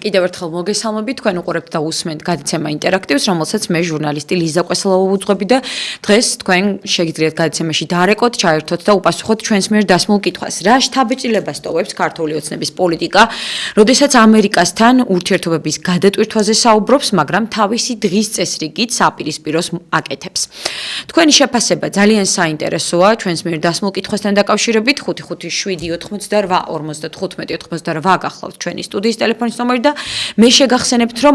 კიდევ ერთხელ მოგესალმებით, თქვენ უყურებთ და უსმენთ გადაცემა ინტერაქტივს, რომელსაც მე ჟურნალისტი ლიზა კვესელავა ვუძღვები და დღეს თქვენ შეგიძლიათ გადაცემაში დაარეკოთ, ჩაერთოთ და უპასუხოთ ჩვენს მიერ დასმულ კითხვას. რა შთაბეჭდილებას ტოვებს ქართული ოცნების პოლიტიკა, როდესაც ამერიკასთან ურთიერთობების გადატვირთვაზე საუბრობს, მაგრამ თავისი დღის წესრიგით საპირისპიროს აკეთებს. თქვენი შეფასება ძალიან საინტერესოა ჩვენს მიერ დასმულ კითხვასთან დაკავშირებით 557-98-55-98 გახლავთ ჩვენი სტუდიის ტელეფონის ნომერი და მე შეგახსენებთ, რომ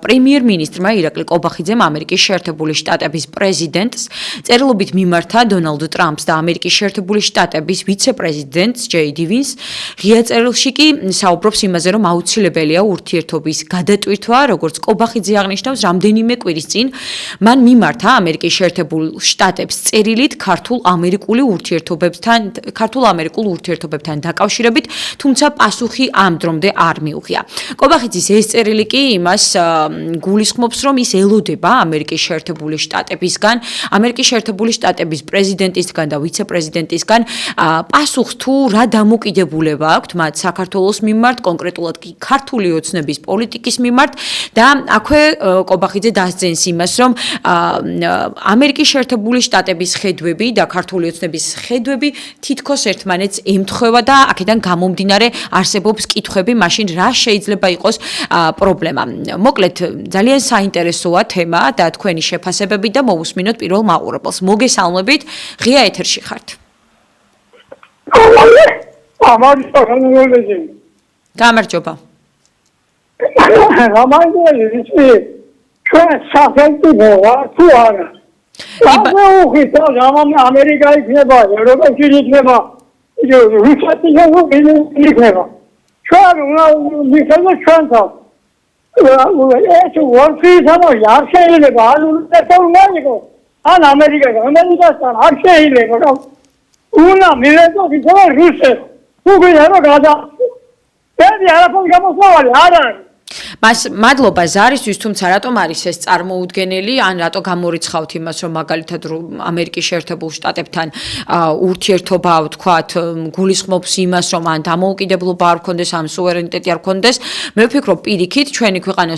პრემიერ-მინისტრმა ირაკლი ყობახიძემ ამერიკის შეერთებული შტატების პრეზიდენტს წერილობით მიმართა დონალდ ტრამპს და ამერიკის შეერთებული შტატების ვიცე-პრეზიდენტს ჯეი დი ვინს. ღია წერილში კი საუბრობს იმაზე, რომ აუცილებელია ურთიერთობის გადატვირთვა, როგორც ყობახიძე აღნიშნავს, რამდენიმე კვირის წინ მან მიმართა ამერიკის შეერთებულ შტატებს წერილით ქართულ-ამერიკულ ურთიერთობებთან დაკავშირებით, თუმცა პასუხი ამ დრომდე არ მიუღია. ყობახიძის ეს წერილი კი იმას გულისხმობს, რომ ის ელოდება ამერიკის შეერთებული შტატებისგან, ამერიკის შეერთებული შტატების პრეზიდენტისგან და ვიცე-პრეზიდენტისგან პასუხს თუ რა დამოკიდებულება აქვთ მათ საქართველოს მიმართ, კონკრეტულად კი ქართული ოცნების პოლიტიკის მიმართ და აქვე ყობახიძე დასძენს იმას, რომ ამერიკის შეერთებული შტატების ხედვები და ქართული ოცნების ხედვები თითქოს ერთმანეთს ემთხვევა და აქედან გამომდინარე არსებობს კითხვები, მაშინ რა შეიძლება იყოს პრობლემა. მოკლედ, ძალიან საინტერესოა თემა და თქვენი შეფასებები და მოვუსმინოთ პირველ მაყურებელს. მოგესალმებით, ღია ეთერში ხართ. გამარჯობა. ამერიკა იქნება, ევროპაში იქნება, რუსეთი იქნება. ჩვენ მიხელა ჩვენთან ეს ვორფიზამო არ შეიძლება ან ამერიკასთან არ შეიძლება უნდა მივეწოთ ისე რუსეთს უგინარო გადა ეს არაფერი გამოსავალი არ არის. მადლობა ზარისთვის, თუმცა რატომ არის ეს წარმოუდგენელი, ან რატო გამორიცხავთ იმას, რომ მაგალითად ამერიკის შეერთებულ შტატებთან ურთიერთობა, ვთქვათ, გულისხმობს იმას, რომ ან დამოუკიდებლობა არ გქონდეს, ან სუვერენიტეტი არ გქონდეს. მე ვფიქრობ, პირიქით, ჩვენი ქვეყანა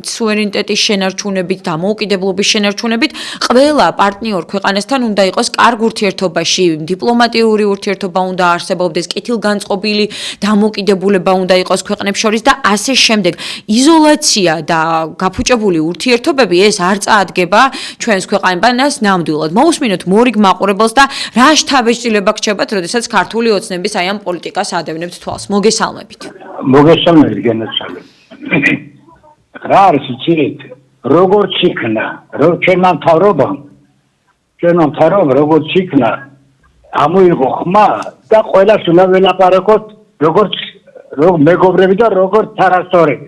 სუვერენიტეტის შენარჩუნებით, დამოუკიდებლობის შენარჩუნებით, ყველა პარტნიორ ქვეყანასთან უნდა იყოს კარგ ურთიერთობაში, დიპლომატიური ურთიერთობა უნდა არსებობდეს, კეთილგანწყობილი დამოუკიდებულება უნდა იყოს ქვეყნებს შორის და ასე შემდეგ. იზოლაცია და გაფუჭებული ურთიერთობები ეს არ წაადგება ჩვენს ქვეყანას ნამდვილად. მოვუსმინოთ მორიგ მაყურებელს და რა შთაბეჭდილება გრჩებათ, როდესაც ქართული ოცნების აი ამ პოლიტიკას ადევნებთ თვალს. მოგესალმებით. მოგესალმებით, გენაცვალე. რა არის იცით? როგორც იქნა, ჩვენმა მთავრობამ როგორც იქნა, ამოიღო ხმა და ყველას უნდა ველაპარაკოთ როგორც მეგობრები და როგორც თანასწორები.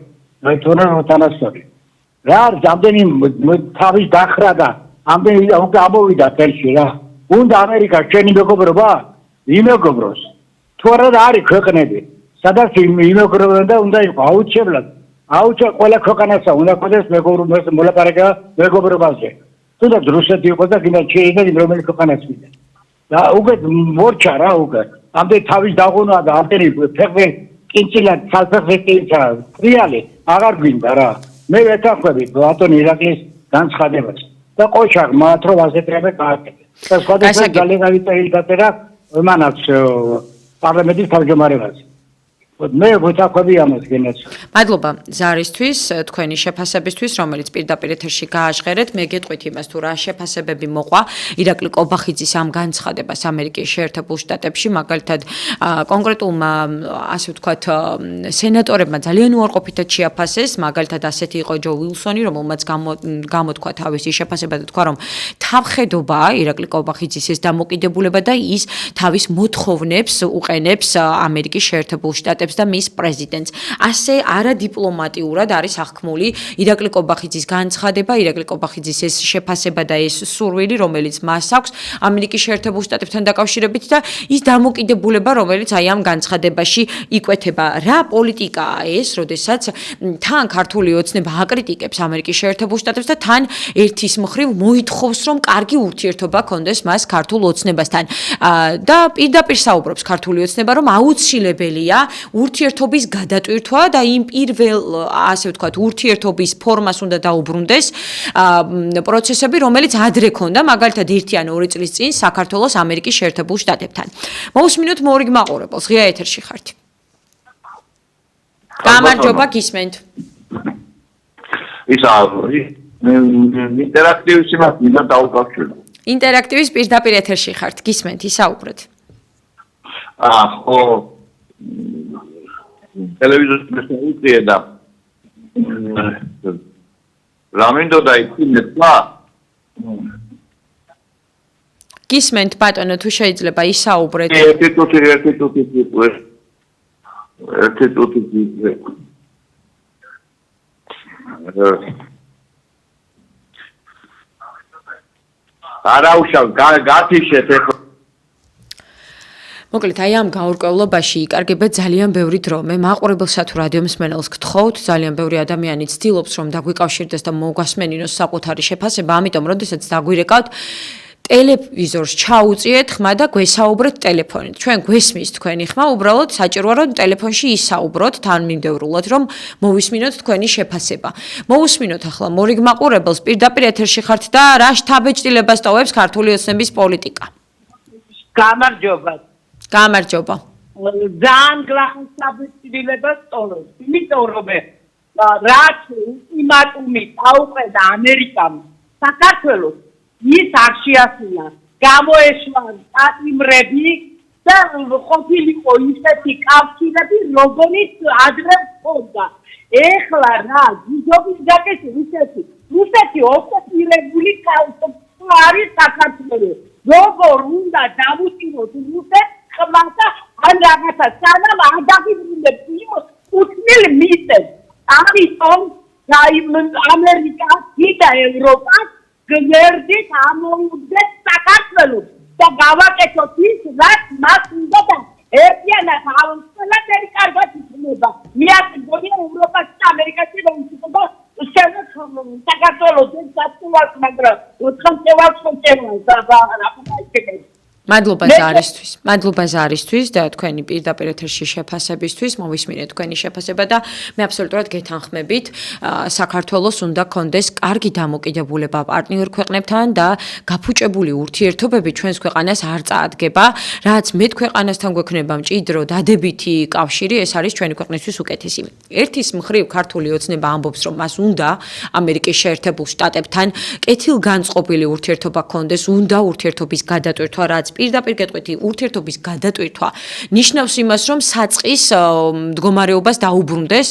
თანასწორები. რა არის ამდენი თავის დახრა და ამდენი ამოვიდა ხელში რა. უნდა ამერიკა ჩვენი მეგობრობა იმეგობროს. თუ არა არის ქვეყნები, სადაც იმეგობრებიან და უნდა იყოს აუცილებლად. ყველა ქვეყანასა უნდა ქონდეს მოლაპარაკება მეგობრობაზე. თუნდაც რუსეთი იყოს და კიდევ შეიძლება რომელი ქვეყანაც ვიდა. და უკვე მორჩა რა უკვე. ამდენი თავის დაღუნა და ამდენი ფეხი კინჩილად სალფეხებია რეალი აღარ გვინდა რა. მე ვეთანხმები ბატონი ირაკლის განცხადებას და ყოჩაღ მათ რომ ასეთრებე გააკეთე. და სხვადასხვა ძალიან წერილი დაწერა მანაც პარლამენტის თავმჯდომარებას. მე ვეთანხმები ამას გენაცვალე. მადლობა ზარისთვის, თქვენი შეფასებისთვის, რომელიც პირდაპირ ეთერში გააჟღერეთ. მე გეტყვით იმას, თუ რა შეფასებები მოყვა ირაკლი ყობახიძის ამ განცხადებას ამერიკის შეერთებულ შტატებში, მაგალითად კონკრეტულმა, ასე ვთქვათ, სენატორებმა ძალიან უარყოფითად შეაფასეს, მაგალითად ასეთი იყო ჯო ვილსონი, რომელმაც გამოთქვა თავისი შეფასება და თქვა, რომ თავხედობაა ირაკლი ყობახიძის ეს დამოკიდებულება და ის თავის მოთხოვნებს უყენებს ამერიკის შეერთებულ შტატებს და მის პრეზიდენტს. ასე არადიპლომატიურად არის აღქმული ირაკლი ყობახიძის განცხადება, ირაკლი ყობახიძის ეს შეფასება და ეს სურვილი, რომელიც მას აქვს ამერიკის შეერთებულ შტატებთან დაკავშირებით და ის დამოკიდებულება, რომელიც აი ამ განცხადებაში იკვეთება. რა პოლიტიკაა ეს, როდესაც თან ქართული ოცნება აკრიტიკებს ამერიკის შეერთებულ შტატებს და თან ერთის მხრივ მოითხოვს, რომ კარგი ურთიერთობა ქონდეს მას ქართულ ოცნებასთან. და პირდაპირ საუბრობს ქართული ოცნება, რომ აუცილებელია ურთიერთობის გადატვირთვა და იმ პირველ, ასე ვთქვათ, ურთიერთობის ფორმას უნდა დაუბრუნდეს პროცესები, რომელიც ადრე ქონდა, მაგალითად 1 ან 2 წლის წინ საქართველოს ამერიკის შეერთებულ შტატებთან. მოვუსმინოთ მორიგ მაყურებელს, ღია ეთერში ხართ. გამარჯობა, გისმენთ. ისა ინტერაქტივის იმას მინდა დავუკავშირო. ინტერაქტივის პირდაპირ ეთერში ხართ, გისმენთ, ისაუბრეთ. ხო. ტელევიზორში მეუწიე და რა მინდოდა იცინებდა? გისმენთ ბატონო, თუ შეიძლება ისაუბრეთ. ერთი წუთი არაუშავ გათიშეთ ეხლა მოკლედ აი ამ გაურკვევლობაში იკარგება ძალიან ბევრი დრო. მე მაყურებელსა თუ რადიო მსმენელს გთხოვთ, ძალიან ბევრი ადამიანი ცდილობს რომ დაგვიკავშირდეს და მოგასმენინოს საკუთარი შეფასება, ამიტომ როდესაც დაგვირეკავთ ტელევიზორს ჩაუწიეთ ხმა და გვესაუბრეთ ტელეფონით. ჩვენ გვესმის თქვენი ხმა, უბრალოდ საჭიროა რომ ტელეფონში ისაუბროთ თანმიმდევრულად, რომ მოვისმინოთ თქვენი შეფასება. მოვუსმინოთ ახლა მორიგ მაყურებელს, პირდაპირ ეთერში ხართ და რა შთაბეჭდილებას ტოვებს ქართული ოცნების პოლიტიკა? გამარჯობა. გამარჯობა. ძალიან გლახის შთაბეჭდილებას ტოვებს, იმიტომ რომ რაც ულტიმატუმი დაუყედა ამერიკამ საქართველოს ის არ შეასრულა. გამოეშვა სტატიმრები და ყოფილიყო ისეთი კავშირები, როგორიც ადრე ჰქონდა. ეხლა რა, ჯობის გაკეთე რუსეთი ოკუპირებული კავშირი არის საქართველოს. როგორ უნდა დავუწიროთ რუსეთს ხმასა ან რაღაცა, სანამ არ დაგიბრუნდეთ იმას 5 მისცემს. ამიტომ ამერიკა და ევროპა გმერდით ამოუდგეთ საქართველოს და გავაკეთოთ ის, რაც მას უნდა და ერთიანად ავწელოთ კარგად იქნება. მე არ მგონია ევროპაში და ამერიკაში რომ იქნება საქართველოს ეს საწუვარს, მაგრამ 4 წელს და რა იქნება. მადლობა ზარისთვის. მადლობა ზარისთვის და თქვენი პირდაპირ ეთერში შეფასებისთვის. მოვისმინეთ თქვენი შეფასება და მე აბსოლუტურად გეთანხმებით. საქართველოს უნდა კონდეს კარგი დამოკიდებულება პარტნიორ ქვეყნებთან და გაფუჭებული ურთიერთობები ჩვენს ქვეყანას არ წაადგება. რაც მე ქვეყანასთან გვექნება მჭიდრო დადებითი კავშირი, ეს არის ჩვენი ქვეყნისთვის უკეთესი. ერთის მხრივ ქართული ოცნება ამბობს, რომ მას უნდა ამერიკის შეერთებულ შტატებთან კეთილგანწყობილი ურთიერთობა კონდეს, უნდა ურთიერთობის გადატვირთვა, რაც პირდაპირ გეტყვით, ურთიერთობის გადატვირთვა ნიშნავს იმას, რომ საწყის მდგომარეობას დაუბრუნდეს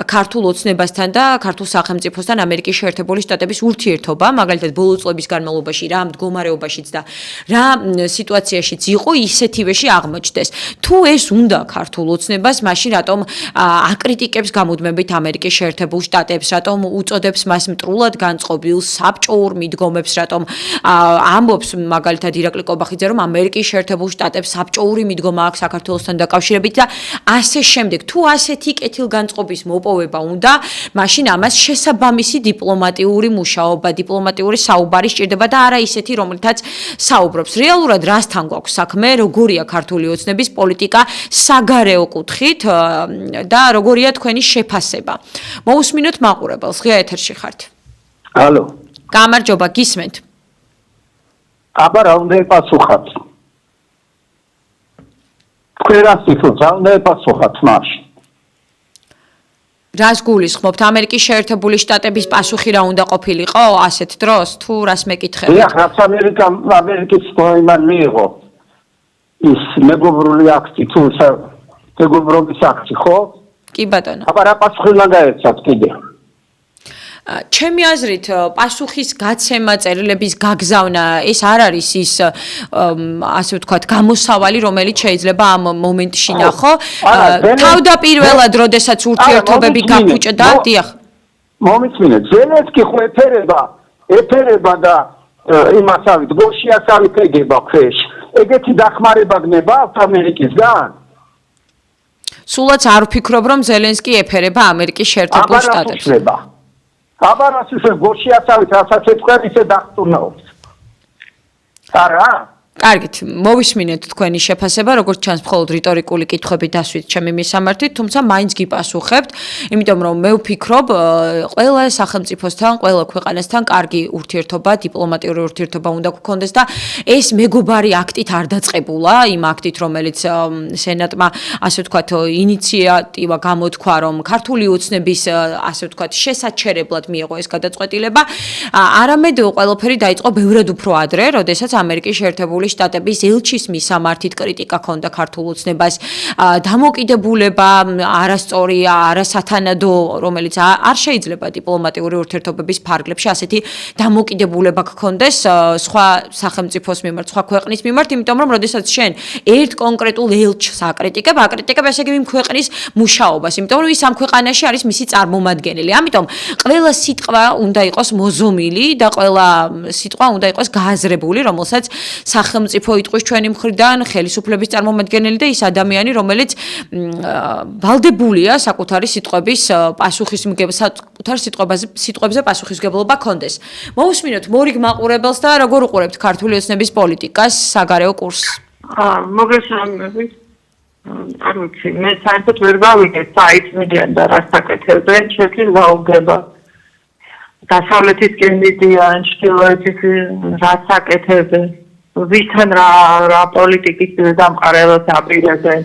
ქართულ ოცნებასთან და ქართულ სახელმწიფოსთან ამერიკის შეერთებული შტატების ურთიერთობა, მაგალითად ბოლო წლების განმავლობაში რა მდგომარეობაშიც და რა სიტუაციაშიც იყო, ისეთივეში აღმოჩნდეს. თუ ეს უნდა ქართულ ოცნებას, მაშინ რატომ აკრიტიკებს გამუდმებით ამერიკის შეერთებულ შტატებს, რატომ უწოდებს მას მტრულად განწყობილ საბჭოურ მიდგომებს, რატომ ამბობს მაგალითად ირაკლი კობახიძე, რომ ამერიკის შეერთებულ შტატებს საბჭოური მიდგომა აქვს საქართველოსთან დაკავშირებით და ასე შემდეგ. თუ ასეთი კეთილგანწყობის მოპოვება უნდა, მაშინ ამას შესაბამისი დიპლომატიური მუშაობა, დიპლომატიური საუბარი სჭირდება და არა ისეთი, რომელთაც საუბრობს. რეალურად რასთან გვაქვს საქმე, როგორია ქართული ოცნების პოლიტიკა საგარეო კუთხით და როგორია თქვენი შეფასება. მოვუსმინოთ მაყურებელს, ღია ეთერში ხართ. ალო. გამარჯობა, გისმენთ. აბა რა უნდა იპასუხოთ? თქვენ რა სიტყვით, რა უნდა იპასუხოთ მას? რას გულისხმობთ? ამერიკის შეერთებული შტატების პასუხი რა უნდა ყოფილიყო ასეთ დროს? თუ რას მეკითხებით? დიახ, რაც ამერიკის იმან მიიღო ის მეგობრული აქტი, თუ მეგობრობის აქტი, ხო? კი ბატონო. აბა რა პასუხი უნდა გაეცათ კიდე? ჩემი აზრით პასუხის გაცემა, წერილების გაგზავნა ეს არ არის ის ასე ვთქვათ გამოსავალი, რომელიც შეიძლება ამ მომენტში ნახო. თავდაპირველად, როდესაც ურთიერთობები გაფუჭდა, დიახ. მომიწმინეთ, ზელენსკი ხო ეფერება და იმასავით, გოშიასავით ეგება ქვეშ. ეგეთი დახმარება გნება ამერიკისგან? სულაც არ ვფიქრობ, რომ ზელენსკი ეფერება ამერიკის შეერთებულ შტატებს. აბა რას ისე გოშიასავით რასაც ეთქვენ, ისე დახტუნაობს. არა? კარგით, მოვისმინეთ თქვენი შეფასება, როგორც ჩანს, მხოლოდ რიტორიკული კითხვები დასვით ჩემი მისამართით, თუმცა მაინც გიპასუხებთ, იმიტომ რომ მე ვფიქრობ, ყველა სახელმწიფოსთან, ყველა ქვეყანასთან კარგი ურთიერთობა, დიპლომატიური ურთიერთობა უნდა გქონდეს და ეს მეგობარი აქტით არ დაწყებულა, იმ აქტით, რომელიც სენატმა, ასე ვთქვათ, ინიციატივა გამოთქვა, რომ ქართული ოცნების, ასე ვთქვათ, შესაჩერებლად მიიღო ეს გადაწყვეტილება, არამედ ყველაფერი დაიწყო ბევრად უფრო ადრე, როდესაც ამერიკის შეერთებული შტატების ელჩის მისამართით კრიტიკა ჰქონდა ქართულ ოცნებას, დამოკიდებულება არასწორი, არასათანადო, რომელიც არ შეიძლება დიპლომატიური ურთიერთობების ფარგლებში ასეთი დამოკიდებულება გქონდეს სხვა სახელმწიფოს მიმართ, სხვა ქვეყნის მიმართ, იმიტომ რომ როდესაც შენ ერთ კონკრეტულ ელჩს აკრიტიკებ, ესე იგი იმ ქვეყნის მუშაობას, იმიტომ რომ ის ამ ქვეყანაში არის მისი წარმომადგენელი. ამიტომ ყველა სიტყვა უნდა იყოს მოზომილი და ყველა სიტყვა უნდა იყოს გააზრებული, რომელსაც სახელმწიფო იტყვის ჩვენი მხრიდან, ხელისუფლების წარმომადგენელი და ის ადამიანი, რომელიც ვალდებულია საკუთარი სიტყვების სიტყვებზე პასუხისმგებლობა ქონდეს. მოვუსმინოთ მორიგ მაყურებელს და როგორ უყურებთ ქართული ოცნების პოლიტიკას, საგარეო კურსს? მოგესალმებით. არ ვიცი, მე საერთოდ ვერ გავიგე საიტიდან და რას აკეთებენ, შეგვიძლია გაუგება. დასავლეთისკენ მიდიან, ჩრდილოეთისკენ რას აკეთებენ, ვისთან რა პოლიტიკის დამყარებას აპირებენ.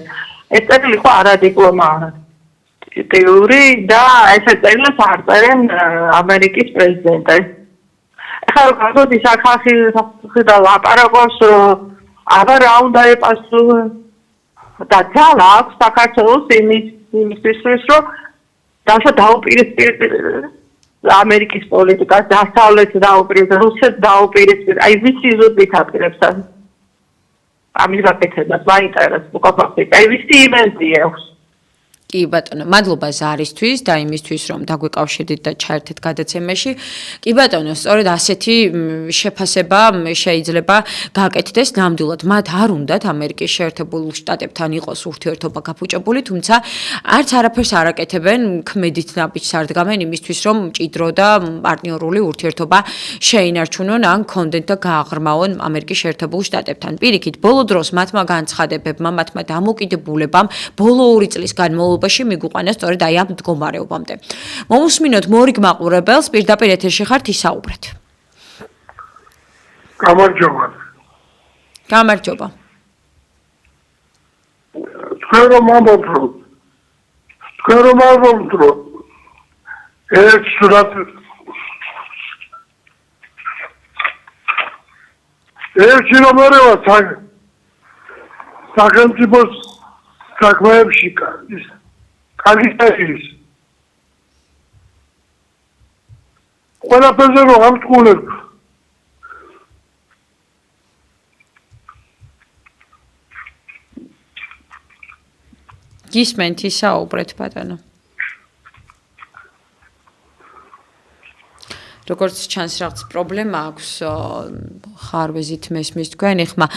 ეს წერილი ხო არა დიპლომატიური და ეს წერილს არ წერენ ამერიკის პრეზიდენტი. ახლა როგორი სახალხი და ლაპარაკობს, აბა რა უნდა ეპასუხო და ძალა აქვს საქართველოს იმისთვის, რომ დაუპირისპირდეს ამერიკის პოლიტიკას, დასავლეთს დაუპირისპირდეს, რუსეთს დაუპირისპირდეს. აი ვიცი ზუსტად აპირებს ამის გაკეთებას, მაინტერესებს უკაფაფიკა. აი ვიცი იმენზია აქვს. კი ბატონო, მადლობა ზარისთვის და იმისთვის, რომ დაგვეკავშირდით და ჩაერთეთ გადაცემაში. კი ბატონო, სწორედ ასეთი შეფასება შეიძლება გააკეთდეს ნამდვილად. მათ არ უნდათ ამერიკის შეერთებულ შტატებთან იყოს ურთიერთობა გაფუჭებული, თუმცა არც არაფერს არ აკეთებენ, ქმედით ნაბიჯს არ დგამენ იმისთვის, რომ მჭიდრო და პარტნიორული ურთიერთობა შეინარჩუნონ ან კონდენტ და გააღრმავონ ამერიკის შეერთებულ შტატებთან. პირიქით, ბოლო დროს მათმა განცხადებებმა, მათმა დამოკიდებულებამ ბოლო 2 წლის განმავლობაში მიგვიყვანა სწორედ აი ამ მდგომარეობამდე. მოვუსმინოთ მორიგ მაყურებელს, პირდაპირ ეთერში ხართ, ისაუბრეთ. გამარჯობა. გამარჯობა. თქვენ რომ ამბობთ, რომ ეს სურათ ერთი ნომერია სახელმწიფოს საქმეებში კალიფერის ყველაფერზე რომ ამტყუნებ გისმენთ ისაუბრეთ ბატონო. როგორც ჩანს რაღაც პრობლემა აქვს ხარვეზით მესმის თქვენ ეხმა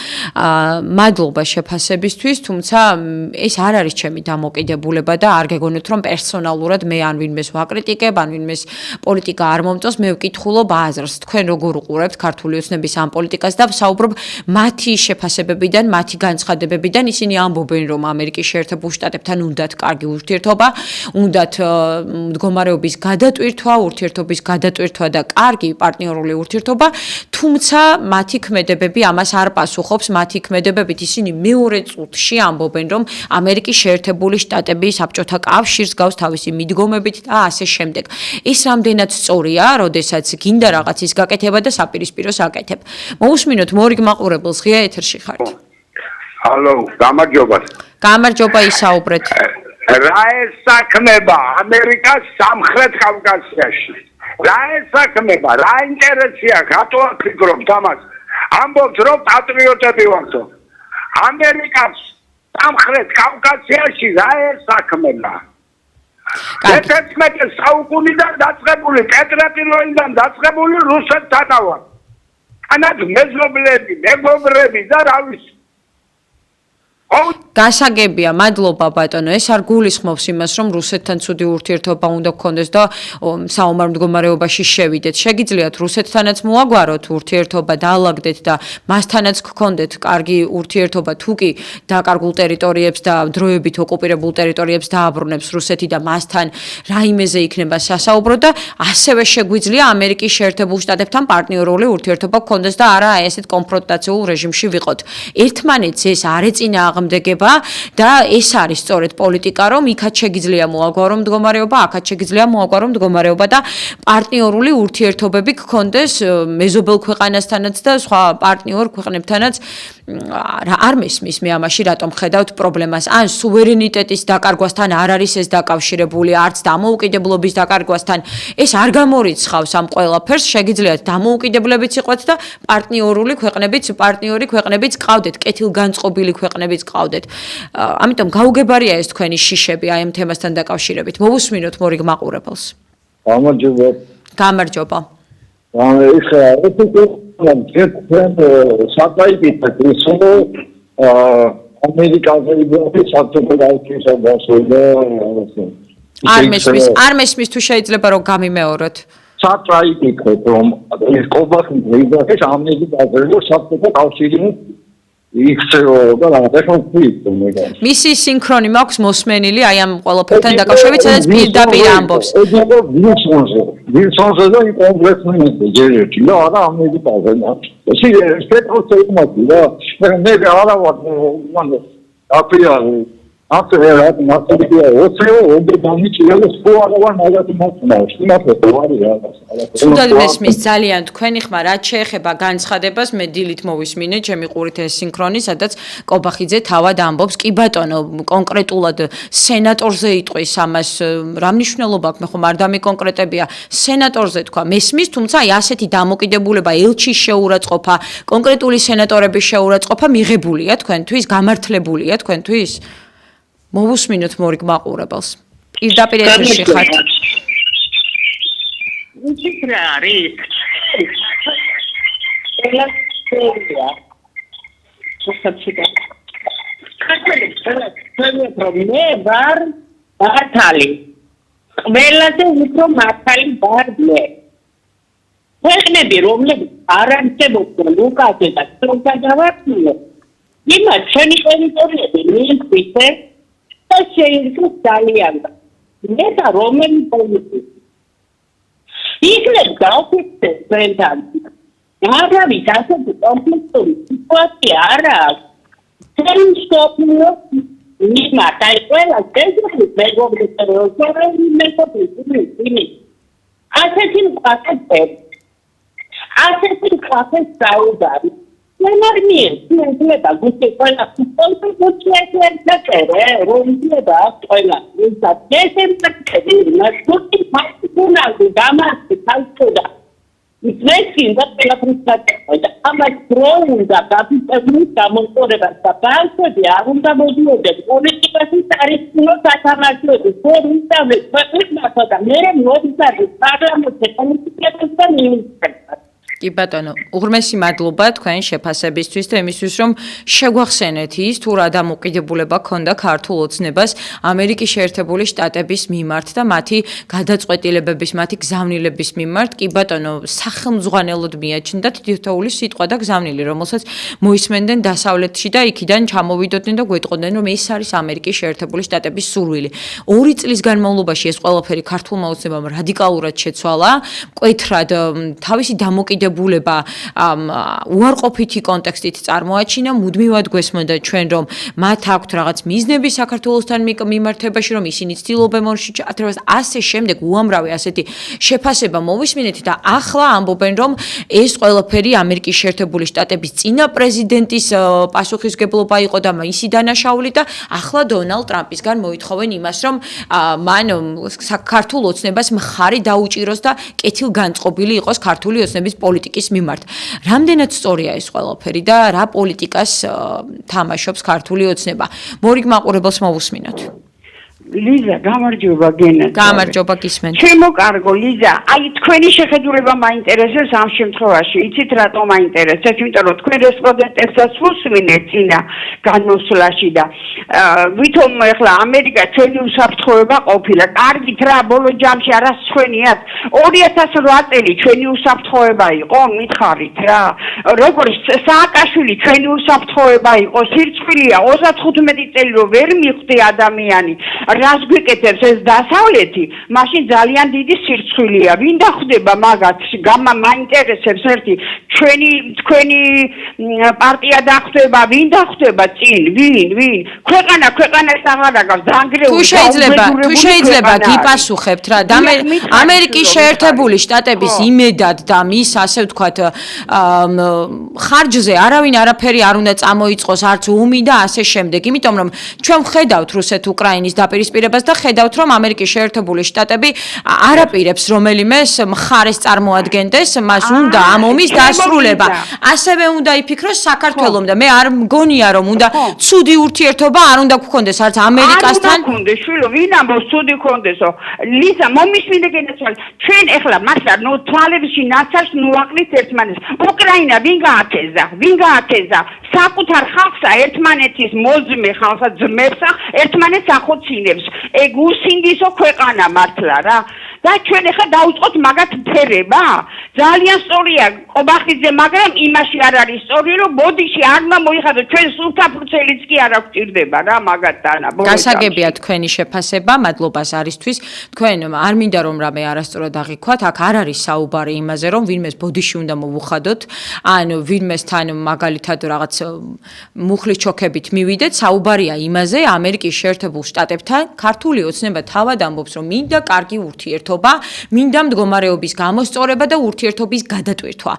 მადლობა შეფასებისთვის, თუმცა ეს არ არის ჩემი დამოკიდებულება და არ გეგონოთ რომ პერსონალურად მე ან ვინმეს ვაკრიტიკებ, ან ვინმეს პოლიტიკა არ მომწონს, მე ვკითხულობ აზრს, თქვენ როგორ უყურებთ ქართული ოცნების ამ პოლიტიკას და ვსაუბრობ მათი შეფასებებიდან, მათი განცხადებებიდან, ისინი ამბობენ რომ ამერიკის შეერთებულ შტატებთან უნდათ კარგი ურთიერთობა, უნდათ მდგომარეობის გადატვირთვა, ურთიერთობის გადატვირთვა და კარგი პარტნიორული ურთიერთობა, თუმცა მათი ქმედებები ამას არ პასუხობს, მათი ქმედებებით ისინი მეორე წუთში ამბობენ, რომ ამერიკის შეერთებული შტატები საბჭოთა კავშირს გავს თავისი მიდგომებით და ასე შემდეგ. ეს რამდენად სწორია, როდესაც გინდა რაღაცის გაკეთება და საპირისპიროს აკეთებ. მოვუსმინოთ მორიგ მაყურებელს, ღია ეთერში ხართ. ჰალო, გამარჯობა. გამარჯობა, ისაუბრეთ. რა ეს საქმეა ამერიკას სამხრეთ კავკასიაში? რა ეს საქმეა? რა ინტერესია? რატო აფიქრობთ ამას? ამბობთ რომ პატრიოტები ვართ. ამერიკას სამხრეთ კავკასიაში რა ეს საქმეა? 11 საუკუნიდან დაწყებული, პეტრატილოიდან დაწყებული რუსეთთან ვარ. ანად მეზობლები, მეგობრები და რა ვიცი. გასაგებია, მადლობა ბატონო. ეს არ გულისხმობს იმას, რომ რუსეთთან ცუდი ურთიერთობა უნდა გქონდეს და საომარ მდგომარეობაში შევიდეთ. შეგიძლიათ რუსეთთანაც მოაგვაროთ ურთიერთობა, დაალაგდეთ და მასთანაც გქონდეთ კარგი ურთიერთობა, თუ კი დაკარგულ ტერიტორიებს და დროებით ოკუპირებულ ტერიტორიებს დააბრუნებს რუსეთი და მასთან რაიმეზე იქნება სასაუბრო და ასევე შეგვიძლია ამერიკის შეერთებულ შტატებთან პარტნიორული ურთიერთობა გქონდეს და არა ესეთ კონფრონტაციულ რეჟიმში ვიყოთ. ერთმანეთს ეს არ ეწინააღმდეგება და ეს არის სწორედ პოლიტიკა, რომ იქაც შეგიძლია მოაგვარო მდგომარეობა, აქაც შეგიძლია მოაგვარო მდგომარეობა და პარტნიორული ურთიერთობები გქონდეს მეზობელ ქვეყანასთანაც და სხვა პარტნიორ ქვეყნებთანაც. არ მესმის მე ამაში რატომ ხედავთ პრობლემას. ან სუვერენიტეტის დაკარგვასთან არ არის ეს დაკავშირებული, არც დამოუკიდებლობის დაკარგვასთან. ეს არ გამორიცხავს ამ ყველაფერს, შეგიძლიათ დამოუკიდებლებიც იყოთ და პარტნიორული ქვეყნებიც გყავდეთ, კეთილგანწყობილი ქვეყნებიც გყავდეთ. ამიტომ გაუგებარია ეს თქვენი შიშები აი ამ თემასთან დაკავშირებით. მოვუსმინოთ მორიგ მაყურებელს. გამარჯობა. არ მესმის თუ შეიძლება რომ გამიმეოროთ. სატრაიკით რომ ეს კობახის რეჟიმის ამერიკაზე რომ საბჭოთა კავშირი იქცეოდა და მისი სინქრონი მაქვს მოსმენილი აი ამ ყველაფერთან დაკავშირებით, სადაც პირდაპირ ამბობს. ვილსონზე და კონგრესმენები ჯერჯერობით და არა ამერიკაზე. ეს სპეციფიკა და მე არა ვარ აფია After Macedonia, also the Danish squad მაგათი მოწმავს. იმათო ვარია. თუნდაც მესმის ძალიან თქვენი ხმა რაც შეეხება განცხადებას მე დილით მოვისმინე ჩემი ყურით ეს სინქრონი, სადაც კობახიძე თავად ამბობს, კი ბატონო, კონკრეტულად სენატორზე იტყვის ამას, რა მნიშვნელობა აქვს, მე ხომ არ დამიკონკრეტებია, სენატორზე თქვა, მესმის, თუმცა აი ასეთი დამოკიდებულება ელჩის შეურაცხყოფა, კონკრეტული სენატორების შეურაცხყოფა მიღებულია თქვენთვის, გამართლებულია თქვენთვის? მოვუსმინოთ მორიგ მაყურებელს. პირდაპირ ეთერში ხართ. ის რა არის? ელასტია. შესაძლოა. კაცები, პრობლემა ვარ მართალი. ყველაზე უფრო მართალი ვარდე. ქვეყნები, რომლებიც არ არსებობენ ლუკაზე და სტროგადავარდნილ, იმათ შენი ტერიტორიები მიიღწევ და შეიძლება ძალიან და მე და რომელი პოლიტიკა იქნებ გავფიქრე ჩვენთან არავის ასეთი კონფლიქტური სიტუაცია არ აქვს ჩვენ შევქმნილ იმათ აი ყველა გეზრის მეგობრებს როჟერები მეგობრებს იმი ასეთი მყავს საუბარი Nenarmie, შეიძლება გუშინ ყველა კონსულტაცია დაწერე, რომ შეიძლება ყველა ისე ესემწკები, მასკუთი მასკუნალი დამასკი თავსდა. ისმესინ და ყველა ფრუსტრაცია და ამას პროუნდა კაპიტალიზმის გამოსწორებას და ბანკები არ უნდა მოდიოდნენ პოლიტიკაში წარისუნო სათამაშოები, ფორუმსავე, ქვეყნებსა და მე მოდიძარი პარლამენტზე პოლიტიკას და მინისტრებს. კი ბატონო, უღრმესი მადლობა თქვენ შეფასებისთვის და იმისთვის, რომ შეგვახსენეთ ის თუ რა დამოკიდებულება ქონდა ქართულ ოცნებას ამერიკის შეერთებული შტატების მიმართ და მათი გადაწყვეტილებების, მათი გზავნილების მიმართ. კი ბატონო, სახელმძღვანელოდ მიაჩნდათ თითოეული სიტყვა და გზავნილი, რომელსაც მოისმენდნენ დასავლეთში და იქიდან ჩამოვიდოდნენ და გვეტყოდნენ, რომ ეს არის ამერიკის შეერთებული შტატების სურვილი. 2 წლის განმავლობაში ეს ყველაფერი ქართულმა ოცნებამ რადიკალურად შეცვალა, მკვეთრად თავისი დამოკიდებულება უარყოფითი კონტექსტით წარმოაჩინა, მუდმივად გვესმოდა ჩვენ, რომ მათ აქვთ რაღაც მიზნები საქართველოსთან მიმართებაში, რომ ისინი ცდილობენ მონში ჩაათრევას, ასე შემდეგ უამრავი ასეთი შეფასება მოვისმინეთ და ახლა ამბობენ, რომ ეს ყველაფერი ამერიკის შეერთებული შტატების წინა პრეზიდენტის პასუხისგებლობა იყო და ისი დანაშაული და ახლა დონალდ ტრამპისგან მოითხოვენ იმას, რომ მან ქართულ ოცნებას მხარი დაუჭიროს და კეთილგანწყობილი იყოს ქართული ოცნების პოლიტიკის მიმართ. რამდენად სწორია ეს ყველაფერი და რა პოლიტიკას თამაშობს ქართული ოცნება? მორიგ მაყურებელს მოვუსმინოთ. ლიზა, გამარჯობა გენად. გამარჯობა გისმენთ. ჩემო კარგო ლიზა, აი თქვენი შეხედულება მაინტერესებს ამ შემთხვევაში. იცით რატომ მაინტერესებს? იმიტომ რომ თქვენ რესპონდენტებსაც ვუსვინეთ წინა განმოსვლაში და ვითომ ახლა ამერიკა ჩვენი უსაფრთხოება ყოფილა. კარგით რა, ბოლო ჯამში არას ჩვენიათ 2008 წელი ჩვენი უსაფრთხოება იყო, მითხარით რა. როგორც სააკაშვილი ჩვენი უსაფრთხოება იყო, სირცხვილია 35 წელი რომ ვერ მიხვდი ადამიანი. რას გვიკეთებს ეს დასავლეთი, მაშინ ძალიან დიდი სირცხვილია. ვინ დახვდება მაგათ? მაინტერესებს ერთი თქვენი პარტია დახვდება, ვინ დახვდება წინ? ვინ? ქვეყანას აღარ აგავს, დაანგრეული. თუ შეიძლება გიპასუხებთ რა, ამერიკის შეერთებული შტატების იმედად და მის ასე ვთქვათ ხარჯზე არავინ არაფერი არ უნდა წამოიწყოს, არც ომი და ასე შემდეგ, იმიტომ რომ ჩვენ ვხედავთ რუსეთ-უკრაინის დაპირისპირებას და ხედავთ რომ ამერიკის შეერთებული შტატები არაპირებს რომელიმეს მხარეს წარმოადგენდეს, მას უნდა ამ ომის დასრულება. ასევე უნდა იფიქროს საქართველომ და მე არ მგონია რომ უნდა ცუდი ურთიერთობა არ უნდა გქონდეს არც ამერიკასთან. არ უნდა გქონდეს, შვილო, ვინ ამბობს ცუდი გქონდესო? ლიზა, მომისმინე გენაცვალე. ჩვენ ეხლა მართლა თვალებში ნაცარს ნუაყრით ერთმანეთს. უკრაინა ვინ გაათეზა? საკუთარ ხალხსა, ერთმანეთის მოძმე ხალხსა, ძმებსა, ერთმანეთს ახოცინებს. ეგ უსინდისო ქვეყანა მართლა რა. და ჩვენ ახლა დავუწყოთ მაგათ ფერება. ძალიან სწორია ყობახიძე, მაგრამ იმაში არ არის სწორი, რომ ბოდიში არ უნდა მოიხადო, ჩვენ სულთაფურცელიც კი არ გვჭირდება რა მაგათთან. გასაგებია თქვენი შეფასება, მადლობა ზარისთვის. თქვენ არ მინდა რომ რამე არასწორად აღიქვათ, აქ არ არის საუბარი იმაზე, რომ ვინმეს ბოდიში უნდა მოვუხადოთ, ან ვინმესთან მაგალითად რაღაც მუხლის ჩოქებით მივიდეთ, საუბარია იმაზე, ამერიკის შეერთებულ შტატებთან ქართული ოცნება თავად ამბობს, რომ მინდა კარგი ურთიერთობა, მინდა მდგომარეობის გამოსწორება და ურთიერთობის გადატვირთვა.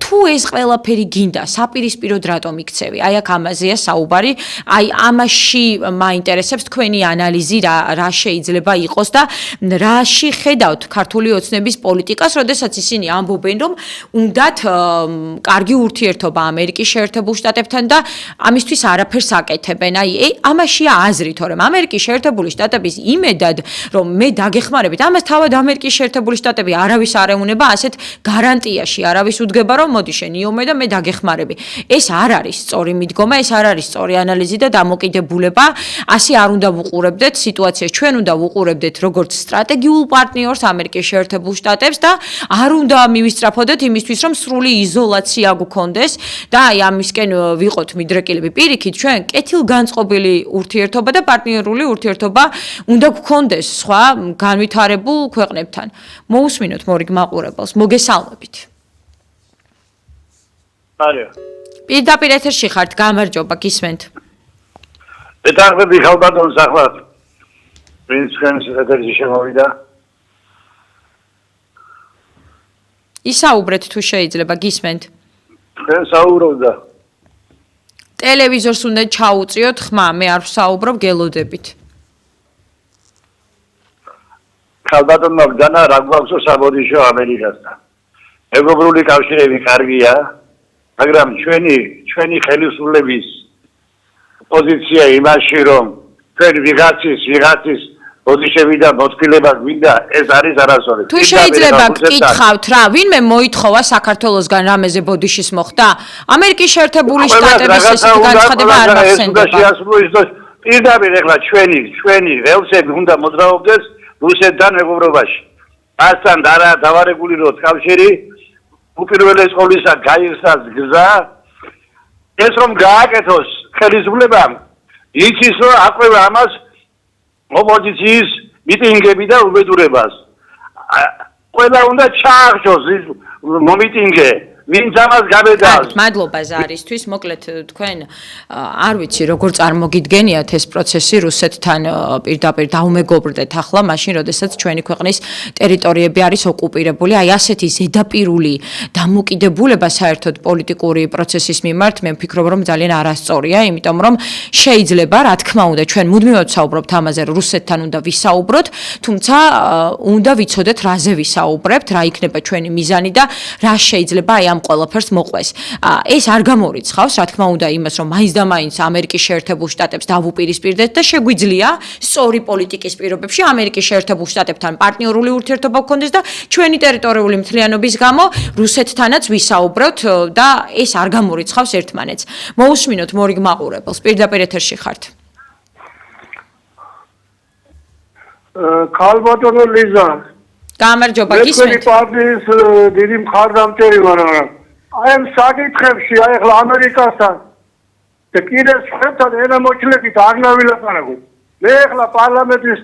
თუ ეს ყველაფერი გინდა, საპირისპიროდ რატომ იქცევი? აი აქ ამაზეა საუბარი, აი ამაში მაინტერესებს თქვენი ანალიზი, რა შეიძლება იყოს და რაში ხედავთ ქართული ოცნების პოლიტიკას, როდესაც ისინი ამბობენ, რომ უნდათ კარგი ურთიერთობა ამერიკის შეერთებულ შტატებთან და ამისთვის არაფერს აკეთებენ. აი ამაშია აზრი, თორემ ამერიკის შეერთებული შტატების იმედად, რომ მე დაგეხმარებით, ამას თავად ამერიკის შეერთებული შტატები არავის არ ეუნება ასეთ გარანტიაში, არავის უდგება, რომ მოდი შენ იომე და მე დაგეხმარები. ეს არ არის სწორი მიდგომა, ეს არ არის სწორი ანალიზი და დამოკიდებულება. ასე არ უნდა ვუყურებდეთ სიტუაციას, ჩვენ უნდა ვუყურებდეთ როგორც სტრატეგიულ პარტნიორს ამერიკის შეერთებულ შტატებს და არ უნდა მივისწრაფოდეთ იმისთვის, რომ სრული იზოლაცია გქონდეს და აი ამისკენ ვიყოთ მიდრეკილები. პირიქით, ჩვენ კეთილგანწყობილი ურთიერთობა და პარტნიორული ურთიერთობა უნდა გქონდეს სხვა განვითარებულ ქვეყნებთან. მოусმინოთ მორიგ მაყურებელს, მოგესალმებით. მადლობა. პირდაპირ ეთერში ხართ, გამარჯობა, გისმენთ. ეთარები ხალბატონს ახლა პრინც ხენს ეთერში შემოვიდა. ისაუბრეთ თუ შეიძლება, გისმენთ. თქვენ საუბრობდა. ტელევიზორს უნდა ჩაუწიოთ ხმა, მე არ ვსაუბრობ, გელოდებით. ხალბატონმა განა რა გვაქვს საბოდიშო ამერიკასთან. მეგობრული კავშირები კარგია, მაგრამ ჩვენი ხელისუფლების პოზიცია იმაში, რომ ჩვენ ვიღაცის ბოდიშები და მოწყილება გვინდა, ეს არის არასწორი. თუ შეიძლება გკითხავთ რა, ვინმე მოითხოვა საქართველოსგან რამეზე ბოდიშის მოხდა? ამერიკის შეერთებული შტატების ესეთი განცხადება არ მახსენდება. პირდაპირ ეხლა ჩვენი რელსები უნდა მოძრაობდეს რუსეთთან მეგობრობაში. მასთან დავარეგული რო კავშირი უპირველეს ყოვლისა გაიხსნას გზა, ეს რომ გააკეთოს ხელისუფლებამ, იცის რომ აყვება ამას ოპოზიციის მიტინგები და უბედურებას. ყველა უნდა ჩაახშოს ის მომიტინგე. ვინც ამას გაბედავს. მადლობა ზარისთვის, მოკლედ თქვენ არ ვიცი როგორ წარმოგიდგენიათ ეს პროცესი რუსეთთან პირდაპირ დაუმეგობრდეთ ახლა, მაშინ როდესაც ჩვენი ქვეყნის ტერიტორიები არის ოკუპირებული, აი ასეთი ზედაპირული დამოკიდებულება საერთოდ პოლიტიკური პროცესის მიმართ, მე ვფიქრობ რომ ძალიან არასწორია, იმიტომ რომ შეიძლება, რა თქმა უნდა, ჩვენ მუდმივად ვსაუბრობთ ამაზე, რომ რუსეთთან უნდა ვისაუბროთ, თუმცა უნდა ვიცოდეთ რაზე ვისაუბრებთ, რა იქნება ჩვენი მიზანი და რა შეიძლება აი ამ ამ ყველაფერს მოყვეს. ეს არ გამორიცხავს, რა თქმა უნდა, იმას, რომ მაინც და მაინც ამერიკის შეერთებულ შტატებს დავუპირისპირდეთ და შეგვიძლია სწორი პოლიტიკის პირობებში ამერიკის შეერთებულ შტატებთან პარტნიორული ურთიერთობა გქონდეს და ჩვენი ტერიტორიული მთლიანობის გამო რუსეთთანაც ვისაუბროთ და ეს არ გამორიცხავს ერთმანეთს. მოусმინოთ მორიგ მაყურებელს, პირდაპირ ეთერში ხართ. ქალბატონო ლიზა, გამარჯობა, მე გისმენთ? პარტიის დიდი მხარდამჭერი ვარ, აი ამ საკითხებში, აი ახლა ამერიკასთან და კიდე სხვებთან ენამოჩლებით არ ნავილაპარაკოთ. მე ახლა პარლამენტის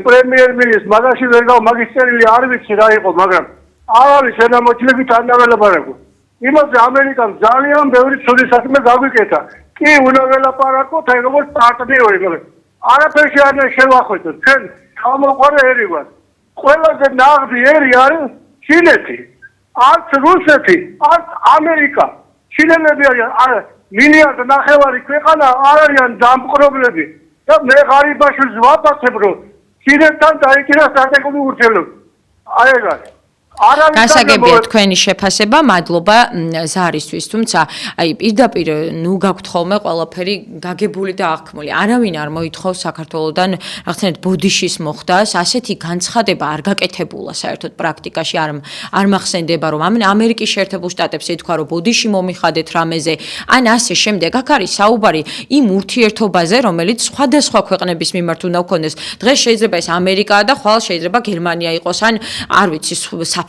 პრემიერ-მინისტრ მაგაში ვერ გავა, მაგის წერილი არ ვიცი რა იყო, მაგრამ არ არის ენამოჩლებით არ ნავილაპარაკოთ. იმაზე ამერიკამ ძალიან ბევრი ცუდი საქმე გაგვიკეთა. კი, უნდა ველაპარაკოთ, აი როგორც პარტნიორი, მაგრამ არაფერში არ შევახვედოთ. ჩვენ თავმოყარე ერი ვართ. ყველაზე ნაღდი ერი არის ჩინეთი. არც რუსეთი, არც ამერიკა. ჩინელები არიან მილიარდ ნახევარი ქვეყანა არ არიან დამპყრობლები. და მე ღარიბაშვილს ვაპარებ, რომ ჩინეთთან დაიჭირა სტრატეგიული ურთიერთობა. აი ეგ არის. გასაგებია თქვენი შეფასება, მადლობა ზარისთვის, თუმცა აი პირდაპირ ნუ გაქვთ ხოლმე ყველაფერი გაგებული და აღქმული. არავინ არ მოითხოვს საქართველოსდან რაღაცნაირად ბოდიშის მოხდას, ასეთი განცხადება არ გაკეთებულა საერთოდ პრაქტიკაში არ მახსენდება, რომ ამერიკის შეერთებულ შტატებს ეთქვა, რომ ბოდიში მომიხადეთ რამეზე, ან ასე შემდეგ. აქ არის საუბარი იმ ურთიერთობაზე, რომელიც სხვადასხვა ქვეყნების მიმართ უნდა გქონდეს. დღეს შეიძლება ეს ამერიკაა და ხვალ შეიძლება გერმანია იყოს, ან არ ვიცი,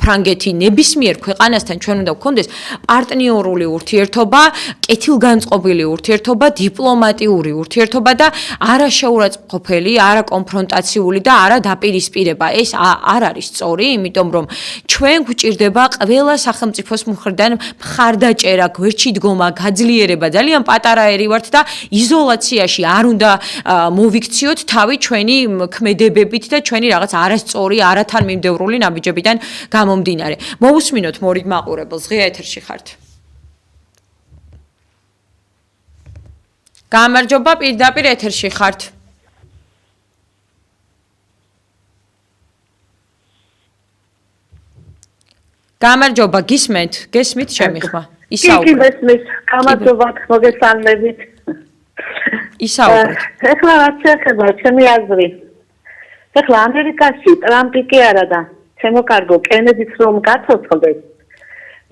საფრანგეთი, ნებისმიერ ქვეყანასთან ჩვენ უნდა გქონდეს პარტნიორული ურთიერთობა, კეთილგანწყობილი ურთიერთობა, დიპლომატიური ურთიერთობა და არა შეურაცხმყოფელი, არა კონფრონტაციული და არა დაპირისპირება. ეს არ არის სწორი, იმიტომ რომ ჩვენ გვჭირდება ყველა სახელმწიფოს მხრიდან მხარდაჭერა, გვერდში დგომა, გაძლიერება. ძალიან პატარა ერი ვართ და იზოლაციაში არ უნდა მოვიქციოთ თავი ჩვენი ქმედებებით და ჩვენი რაღაც არასწორი, არათანმიმდევრული ნაბიჯებიდან გამომდინარე. მოусმინოთ მორიგ მაყურებელს, ღია ეთერში ხართ. გამარჯობა, პირდაპირ ეთერში ხართ. გამარჯობა, გისმენთ? გესმით შემიხმა? ისაუბრეთ. გესმით, გამარჯობა, მოგესალმებით. ისაუბრეთ. ეხლა რაც შეეხება ჩემი აზრით. ეხლა ამერიკაში ტრამპი კი არა და შემოკარგო კენედიც რომ გაცოცხლდეს,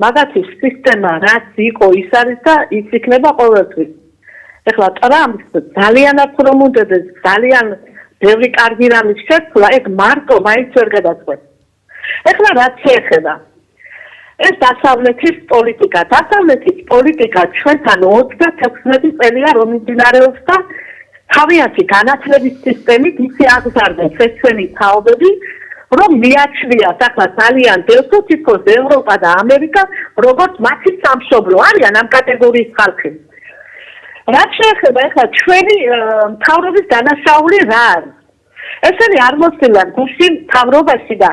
მაგათი სისტემა რაც იყო ის არის და ის იქნება ყოველთვის. ეხლა ტრამპს ძალიან აქვს რომ უნდადეს ძალიან ბევრი კარგი რამის შეცვლა, ეგ მარტო მაინც ვერ გადაწყვეტს. ეხლა რაც შეეხება ეს დასავლეთის პოლიტიკა ჩვენთან 36 წელია რომ მიმდინარეობს და თავიანთი განათლების სისტემით ისე აღზარდეს ეს ჩვენი თაობები, რომ მიაჩნიათ ახლა ძალიან ბევრ თითქოს ევროპა და ამერიკა როგორც მათი სამშობლო არიან ამ კატეგორიის ხალხი. რაც შეეხება ახლა ჩვენი მთავრობის დანაშაული რა არის? ესენი არ მოსულა გუშინ მთავრობაში და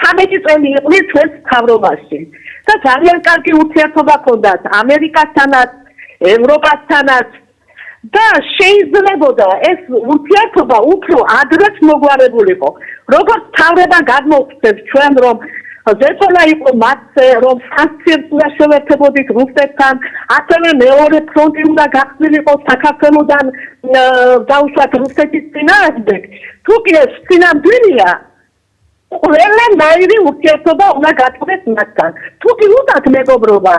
13 წელი იყვნენ ჩვენს მთავრობაში და ძალიან კარგი ურთიერთობა ჰქონდათ ამერიკასთანაც, ევროპასთანაც და შეიძლებოდა ეს ურთიერთობა უფრო ადრეც მოგვარებულიყო. როგორც მთავრობა გადმოვხდებს ჩვენ რომ ზეწოლა იყო მათზე, რომ სანქციებს უნდა შევერთებოდით რუსეთთან, ასევე მეორე ფრონტი უნდა გახსნილიყო საქართველოსთან დაუშვათ რუსეთის წინააღმდეგ. თუ კი ეს წინამდვილია ყველანაირი ურთიერთობა უნდა გაწყვეტს მათთან. თუ კი უნდათ მეგობრობა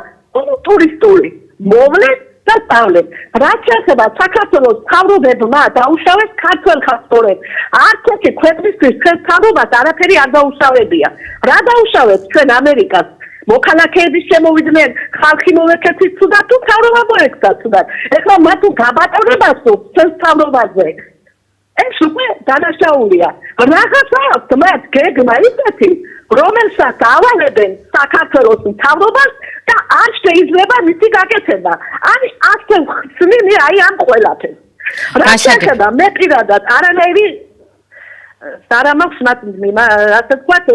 ტურისტული, მოვლენ და სწავლეთ. რაც შეეხება საქართველოს მთავრობებმა დაუშავეს ქართველ ხალხს. არც ერთი ქვეყნისთვის ჩვენ მთავრობას არაფერი არ დაუშავებია. რა დაუშავეთ ჩვენ ამერიკას? მოქალაქეების შემოვიდნენ, ხალხი მოვეკეთით თუდად თუ მთავრობა მოექცა თუდად. ეხლა მათ გაბატონებას ჩვენ მთავრობაზე. ეს უკვე დანაშაულია. რაღაცა აქვს მათ გეგმა ისეთი, რომელსაც ავალებენ საქართველოს მთავრობას და არ შეიძლება მისი გაკეთება. არის ასე ხსნილი აი ამ ყველაფერს. რა შეეხება მე პირადად არანაირი არ მაქვს ასე ვთქვათ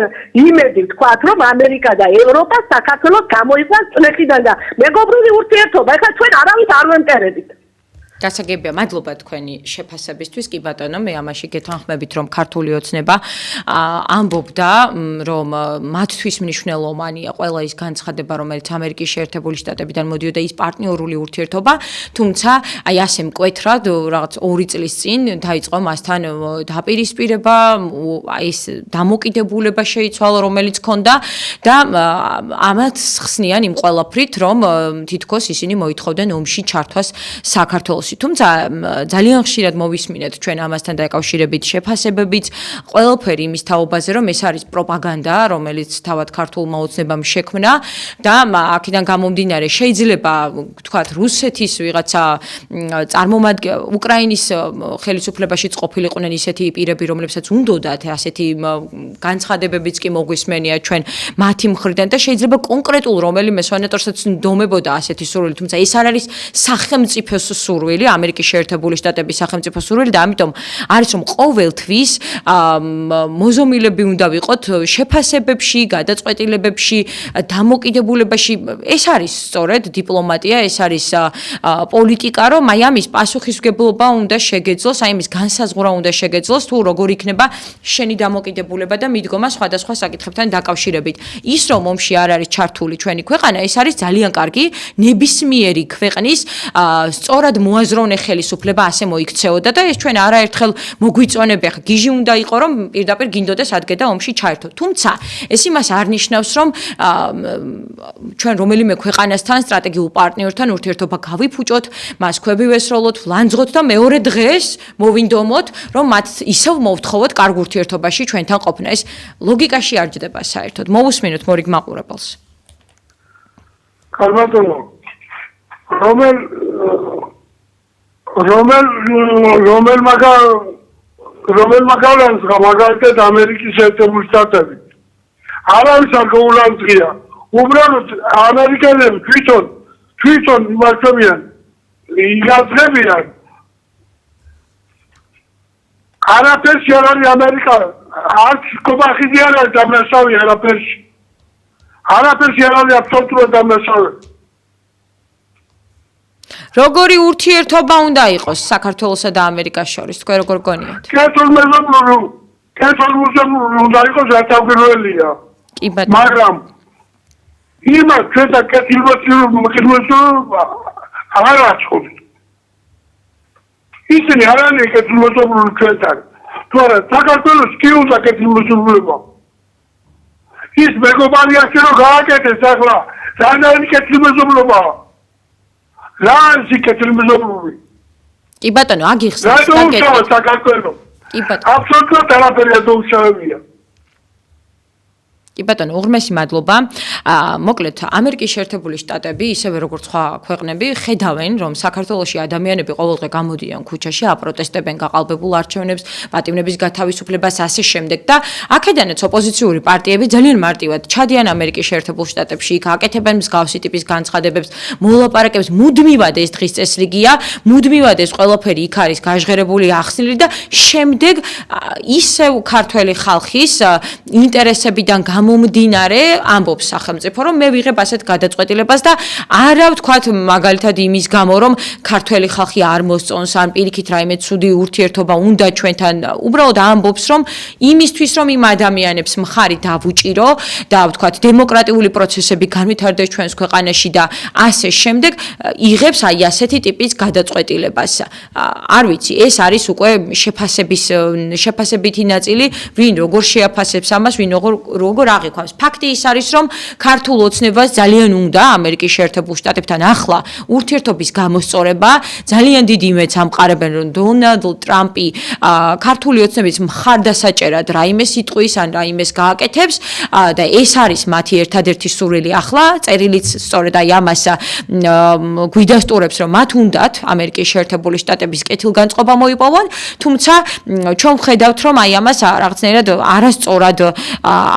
იმედი ვთქვათ რომ ამერიკა და ევროპა საქართველოს გამოიყვანს წლეხიდან და მეგობრული ურთიერთობა. ეხლა ჩვენ არავის არ ვემტერებით. გასაგებია, მადლობა თქვენი შეფასებისთვის. კი ბატონო, მე ამაში გეთანხმებით, რომ ქართული ოცნება ამბობდა, რომ მათთვის მნიშვნელოვანია ყველა ის განცხადება, რომელიც ამერიკის შეერთებული შტატებიდან მოდიოდა, ის პარტნიორული ურთიერთობა, თუმცა აი ასე მკვეთრად რაღაც 2 წლის წინ დაიწყო მასთან დაპირისპირება, ეს დამოკიდებულება შეიცვალა, რომელიც ჰქონდა და ამათ ხსნიან იმ ყველაფრით, რომ თითქოს ისინი მოითხოვდნენ ომში ჩართვას საქართველოს. თუმცა ძალიან ხშირად მოვისმინეთ ჩვენ ამასთან დაკავშირებით შეფასებებიც, ყველაფერი იმის თაობაზე, რომ ეს არის პროპაგანდა, რომელიც თავად ქართულმა ოცნებამ შექმნა და აქედან გამომდინარე შეიძლება ვთქვათ რუსეთის ვიღაცა უკრაინის ხელისუფლებაშიც ყოფილიყვნენ ისეთი პირები, რომლებსაც უნდოდათ ასეთი განცხადებებიც კი მოგვისმენია ჩვენ მათი მხრიდან და შეიძლება კონკრეტულ რომელიმე სენატორსაც ნდომებოდა ასეთი სურვილი, თუმცა ეს არ არის სახელმწიფოს სურვილი, ამერიკის შეერთებული შტატების სახელმწიფო სურვილი და ამიტომ არის რომ ყოველთვის მოზომილები უნდა ვიყოთ შეფასებებში, გადაწყვეტილებებში, დამოკიდებულებაში. ეს არის სწორედ დიპლომატია, ეს არის პოლიტიკა, რომ აი ამის პასუხისმგებლობა უნდა შეგეძლოს, აი ამის განსაზღვრა უნდა შეგეძლოს, თუ როგორ იქნება შენი დამოკიდებულება და მიდგომა სხვადასხვა საკითხებთან დაკავშირებით. ის რომ ომში არ არის ჩართული ჩვენი ქვეყანა, ეს არის ძალიან კარგი, ნებისმიერი ქვეყნის სწორად მოაზროვნე ხელისუფლება ასე მოიქცეოდა და ეს ჩვენ არაერთხელ მოგვიწონებია, ხა გიჟი უნდა იყო, რომ პირდაპირ გინდოდეს ადგე და ომში ჩაერთო. თუმცა ეს იმას არ ნიშნავს, რომ ჩვენ რომელიმე ქვეყანასთან სტრატეგიულ პარტნიორთან ურთიერთობა გავიფუჭოთ, მას ქვები ვესროლოთ, ვლანძღოთ და მეორე დღეს მოვინდომოთ, რომ მათ ისევ მოვთხოვოთ კარგ ურთიერთობაში ჩვენთან ყოფნა. ეს ლოგიკაში არ ჯდება საერთოდ. მოვუსმინოთ მორიგ მაყურებელს. ქალბატონო, რომელ მაგალანს გამაგალეთ ამერიკის შეერთებული შტატები. არავის არ გაულამძღია. უბრალოდ ამერიკელები თვითონ იმართებიან, იგაზღებიან. არაფერში არ არის ამერიკა, არც კობახიძე არ არის დამნაშავე არაფერში. არაფერში არ არის აბსოლუტურად დამნაშავე. როგორი ურთიერთობა უნდა იყოს საქართველოსა და ამერიკას შორის, თქვენ როგორ გონიათ? კეთილმეზობლური უნდა იყოს ერთადერთია. კი ბატონო. მაგრამ იმას ჩვენ და კეთილმეზობლური არ აცხობთ. ისინი არ არის კეთილმეზობლური ჩვენთან. თუ არა საქართველოს კი უნდა კეთილმეზობლურობა. ის მეგობარია რომ გააკეთეს ახლა ძალიან კეთილმეზობლურობაა. რა არის კეთილმეზობლური? კი ბატონო, აგიხსნით. რა დაუშავა საქართველოს? კი ბატონო. აბსოლუტურად არაფერია დაუშავებია. კი ბატონო, უღრმესი მადლობა. მოკლედ, ამერიკის შეერთებული შტატები, ისევე როგორც სხვა ქვეყნები, ხედავენ, რომ საქართველოში ადამიანები ყოველდღე გამოდიან ქუჩაში, აპროტესტებენ გაყალბებულ არჩევნებს, პატიმრების გათავისუფლებას, ასე შემდეგ და აქედანაც ოპოზიციური პარტიები ძალიან მარტივად ჩადიან ამერიკის შეერთებულ შტატებში, იქ აკეთებენ მსგავსი ტიპის განცხადებებს, მოლაპარაკებებს, მუდმივად ეს დღის წესრიგია, მუდმივად ეს ყველაფერი იქ არის გაჟღერებული, ახსნილი და შემდეგ ისევ ქართველი ხალხის ინტერესებიდან მომდინარე ამბობს სახელმწიფო, რომ მე ვიღებ ასეთ გადაწყვეტილებას და არა ვთქვათ მაგალითად იმის გამო, რომ ქართველი ხალხი არ მოსწონს ან პირიქით რაიმე ცუდი ურთიერთობა უნდა ჩვენთან, უბრალოდ ამბობს, რომ იმისთვის, რომ იმ ადამიანებს მხარი დავუჭირო და ვთქვათ დემოკრატიული პროცესები განვითარდეს ჩვენს ქვეყანაში და ასე შემდეგ, იღებს აი ასეთი ტიპის გადაწყვეტილებას. არ ვიცი, ეს არის უკვე შეფასებითი ნაწილი, ვინ როგორ შეაფასებს ამას, ვინ როგორ აღიქვამს. ფაქტი ის არის, რომ ქართულ ოცნებას ძალიან უნდა ამერიკის შეერთებულ შტატებთან ახლა ურთიერთობის გამოსწორება. ძალიან დიდი იმედს ამყარებენ, რომ დონალდ ტრამპი ქართული ოცნების მხარდასაჭერად რაიმე სიტყვის ან რაიმეს გააკეთებს და ეს არის მათი ერთადერთი სურვილი ახლა. წერილიც სწორედ აი ამას გვიდასტურებს, რომ მათ უნდათ ამერიკის შეერთებული შტატების კეთილგანწყობა მოიპოვონ, თუმცა ჩვენ ვხედავთ, რომ აი ამას რაღაცნაირად არასწორად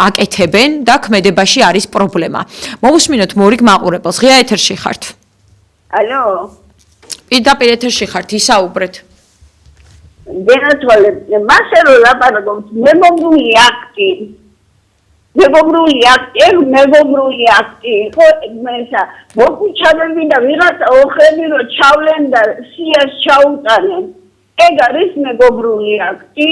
აკეთებენ და ქმედებაში არის პრობლემა. მოვუსმინოთ მორიგ მაყურებელს. ღია ეთერში ხართ. ალო. პირდაპირ ეთერში ხართ, ისაუბრეთ. დენათვალე, მასე რო ლაპარაკობთ, მე მომდული აქტი. მეგობრული აქტი იყო ესა მოგვიჩაბები და ვიღაცა ოხები რომ ჩავლენ და სიას ჩაუტანენ ეგ არის მეგობრული აქტი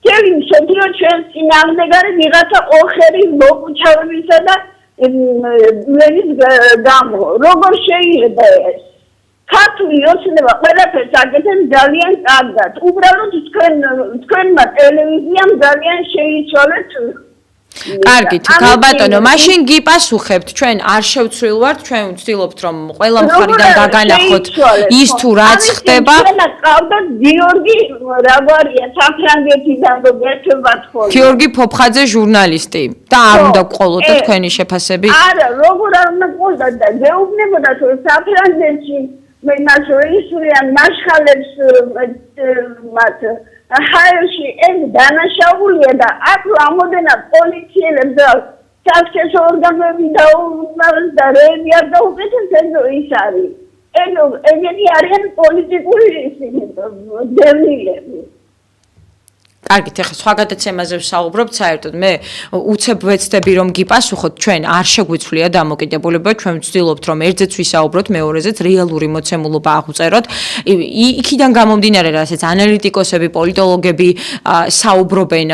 თელი მსოფლიო ჩვენს წინააღმდეგარი ვიღაცა ოხების მოგვიჩაბებისა და მენის გამო როგორ შეიძლება ეს ქართული ოცნება ყველაფერს აკეთებს ძალიან კარგად უბრალოდ თქვენმა ტელევიზიამ ძალიან შეიცვალეთ კარგით, ქალბატონო, მაშინ გიპასუხებთ, ჩვენ არ შევცვლილ ვართ, ჩვენ ვცდილობთ რომ ყველა მხარიდან გაგანახოთ ის თუ რაც ხდება. ყავდათ გიორგი რაგვარია საფრანგეთიდან გერთვებათ ხოლმე. გიორგი ფოფხაძე ჟურნალისტი და არ უნდა გყოლოდა თქვენი შეფასებით? არა, როგორ არ უნდა გყოლოდა და გეუბნებოდა რომ საფრანგეთში მე მასოისურიან მაშხალებს მათ ჰაერში ეს დანაშაულია და აქ რამოდენა პოლიციელებს და საქმეს ორგანოები და რეები არ დაუკეთეს ის არის ეგენი არიან პოლიტიკური დევნილები კარგით, ახლა სხვა გადაცემაზე ვსაუბრობთ, საერთოდ მე უცებ ვეცდები რომ გიპასუხოთ, ჩვენ არ შეგვიცვლია დამოკიდებულება, ჩვენ ვცდილობთ რომ ერთზეც ვისაუბროთ, მეორეზეც რეალური მოცემულობა აღვწეროთ. იქიდან გამომდინარე, რასაც ანალიტიკოსები, პოლიტოლოგები საუბრობენ,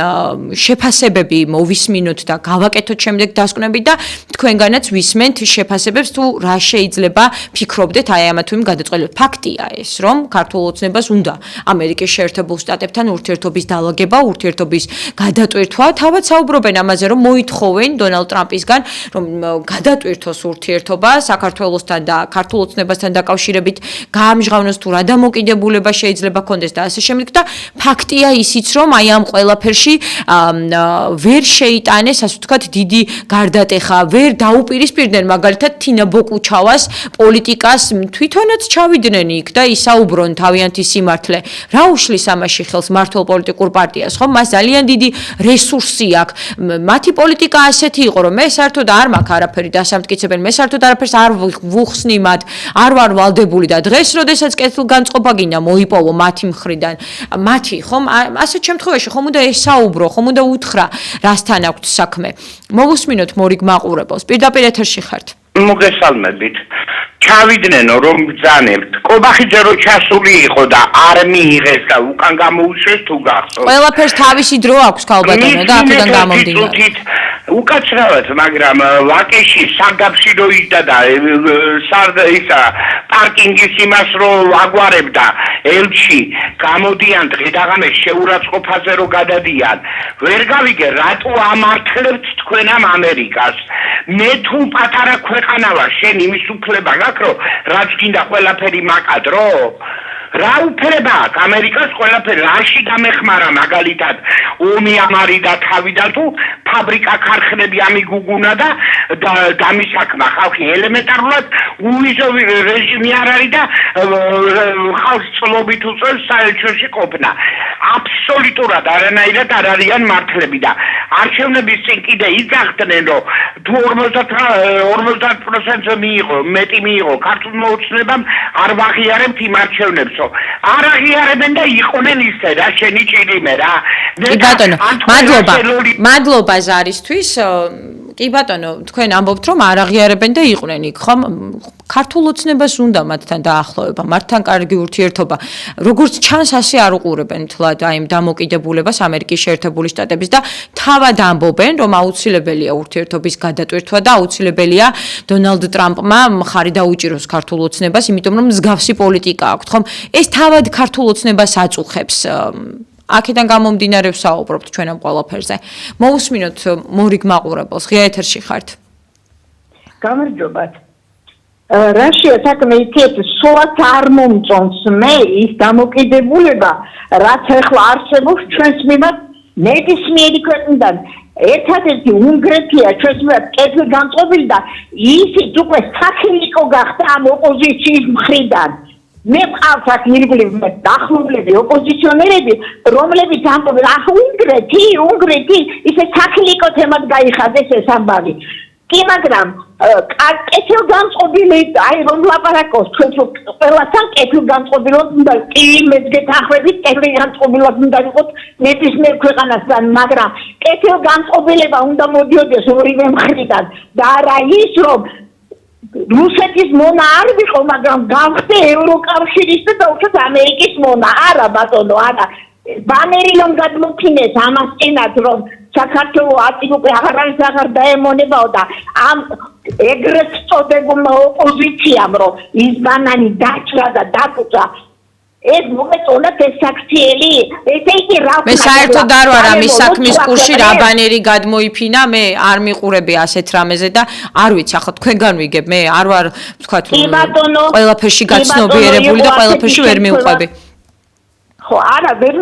შეფასებები მოვისმინოთ და გავაკეთოთ შემდეგ დასკვნები და თქვენგანაც ვისმენთ შეფასებებს თუ რა შეიძლება ფიქრობდეთ აი ამა თუ იმ გადაწყვეტილებას. ფაქტია ეს, რომ ქართულ ოცნებას უნდა ამერიკის შეერთებულ შტატებთან ურთიერთობის დალაგება ურთიერთობის გადატვირთვა თავად საუბრობენ ამაზე რომ მოითხოვენ დონალდ ტრამპისგან რომ გადატვირთოს ურთიერთობა საქართველოსთან და ქართულ ოცნებასთან დაკავშირებით გაამჟღავნოს თუ რა დამოკიდებულება შეიძლება კონდეს და ასე შემდეგ და ფაქტია ისიც რომ აი ამ ყველაფერში ვერ შეიტანეს ასე ვთქვათ დიდი გარდატეხა ვერ დაუპირისპირდნენ მაგალითად თინა ბოკუჩავას პოლიტიკას თვითონაც ჩავიდნენ იქ და ისაუბრონ თავიანთი სიმართლე რა უშლის ამაში ხელს მართლ პოლიტიკურ პარტიას ხო მას ძალიან დიდი რესურსი აქვს მათი პოლიტიკა ასეთი იყო რომ მე საერთოდ არ მაქვს არაფერი დასამტკიცებელი მე საერთოდ არაფერს არ ვუხსნი მათ არ ვარ ვალდებული და დღეს როდესაც კეთილგანწყობა გინდა მოიპოვო მათი მხრიდან მათი ხომ ასეთ შემთხვევაში ხომ უნდა ესაუბრო ხომ უნდა უთხრა რასთან აქვთ საქმე მოვუსმინოთ მორიგ მაყურებელს პირდაპირ ეთერში ხართ მოგესალმებით ჩავიდნენ რომ ბრძანებთ კობახიძე რო ჩასული იყო და არ მიიღეს და უკან გამოუშვეს თუ გახსოვთ ყველაფერს თავისი დრო აქვს ქალბატონო და აქედან გამომდინარე უკაცრავად მაგრამ ვაკეში საგაბში რო იჯდა და ისა პარკინგის იმას რო აგვარებდა ელჩი გამოდიან დღე-დაღამე შეურაცხყოფაზე რო გადადიან ვერ გავიგე რატო ამართლებთ თქვენ ამ ამერიკას მე თუ პატარა ქვეყანა ვარ შენ იმის უფლება გაქვს რომ რაც გინდა ყველაფერი მაკადრო რა უფლება აქვს ამერიკას ყველაფერი რაში გამეხმარა მაგალითად ომი ამარიდა თავიდან თუ ფაბრიკა ქარხნები ამიგუგუნა და დამისაქმა ხალხი ელემენტარულად უვიზო რეჟიმი არ არის და ხალხს წლობით უწევს საელჩოში ყოფნა აბსოლუტურად არანაირად არ არიან მართლები და არჩევნების წინ კიდე იგახდნენ რომ თუ 50% მიიღო მეტი მიიღო ქართულმა ოცნებამ არ ვაღიარებთ იმ არჩევნებს არ აღიარებენ და იყვნენ ისე რა შენი ჭირიმე რა კი ბატონო მადლობა ზარისთვის კი ბატონო თქვენ ამბობთ რომ არ აღიარებენ და იყვნენ იქ ხომ ქართულ ოცნებას უნდა მათთან დაახლოება მათთან კარგი ურთიერთობა როგორც ჩანს ასე არ უყურებენ თლად აი ამ დამოკიდებულებას ამერიკის შეერთებული შტატების და თავად ამბობენ რომ აუცილებელია ურთიერთობის გადატვირთვა და აუცილებელია დონალდ ტრამპმა მხარი დაუჭიროს ქართულ ოცნებას იმიტომ რომ მსგავსი პოლიტიკა აქვს ხომ ეს თავად ქართულ ოცნებას აწუხებს აქედან გამომდინარე ვსაუბრობთ ჩვენ ამ ყველაფერზე მოусმინოთ მორიგ მაყურებელს ღია ეთერში ხართ გამარჯობათ რაშია საქმე იქეთ სულაც არ მომწონს მე ის დამოკიდებულება რაც ახლა არსებობს ჩვენს მიმართ ნებისმიერი ქვეყნიდან ერთადერთი უნგრეთია ჩვენს მიმართ კეთილგანწყობილი და ისიც უკვე საქილიკო გახდა ამ ოპოზიციის მხრიდან მე მყავს აქ ირგვლივ დაახლოებული ოპოზიციონერები რომლებიც ამბობენ უნგრეთი ისე საქილიკო თემად გაიხადეს ეს ამბავი კი მაგრამ კეთილგანწყობილი აი რომ ლაპარაკობს ჩვენ ყველასთან კეთილგანწყობილად უნდა კი მეც გეთანხმებით კეთილგანწყობილად უნდა იყოს ნებისმიერ ქვეყანასთან მაგრამ კეთილგანწყობილება უნდა მოდიოდეს ორივე მხრიდან და არა ის რომ რუსეთის მონა არ ვიყო მაგრამ გავხდე ევროკავშირის და უბრალოდ ამერიკის მონა არა ბატონო არა ბანერი რომ გადმოფინეს ამას წინათ რომ საქართველოს აწი უკვე აღარ არის აღარ დაემონებაო და ამ ეგრეთ წოდებულმა ოპოზიციამ რომ ის ბანანი დაჭრა და დაკუჭა ეს მომეწონათ ეს საქციელი ესე იგი რა მე საერთოდ არ ვარ ამის საქმის კურსში რა ბანერი გადმოიფინა მე არ მიყურები ასეთ რამეზე და არ ვიცი ახლა თქვენგან ვიგებ მე არ ვარ თქვა ყველაფერში გაცნობიერებული და ყველაფერში ვერ მივყვები ხო არა ვერ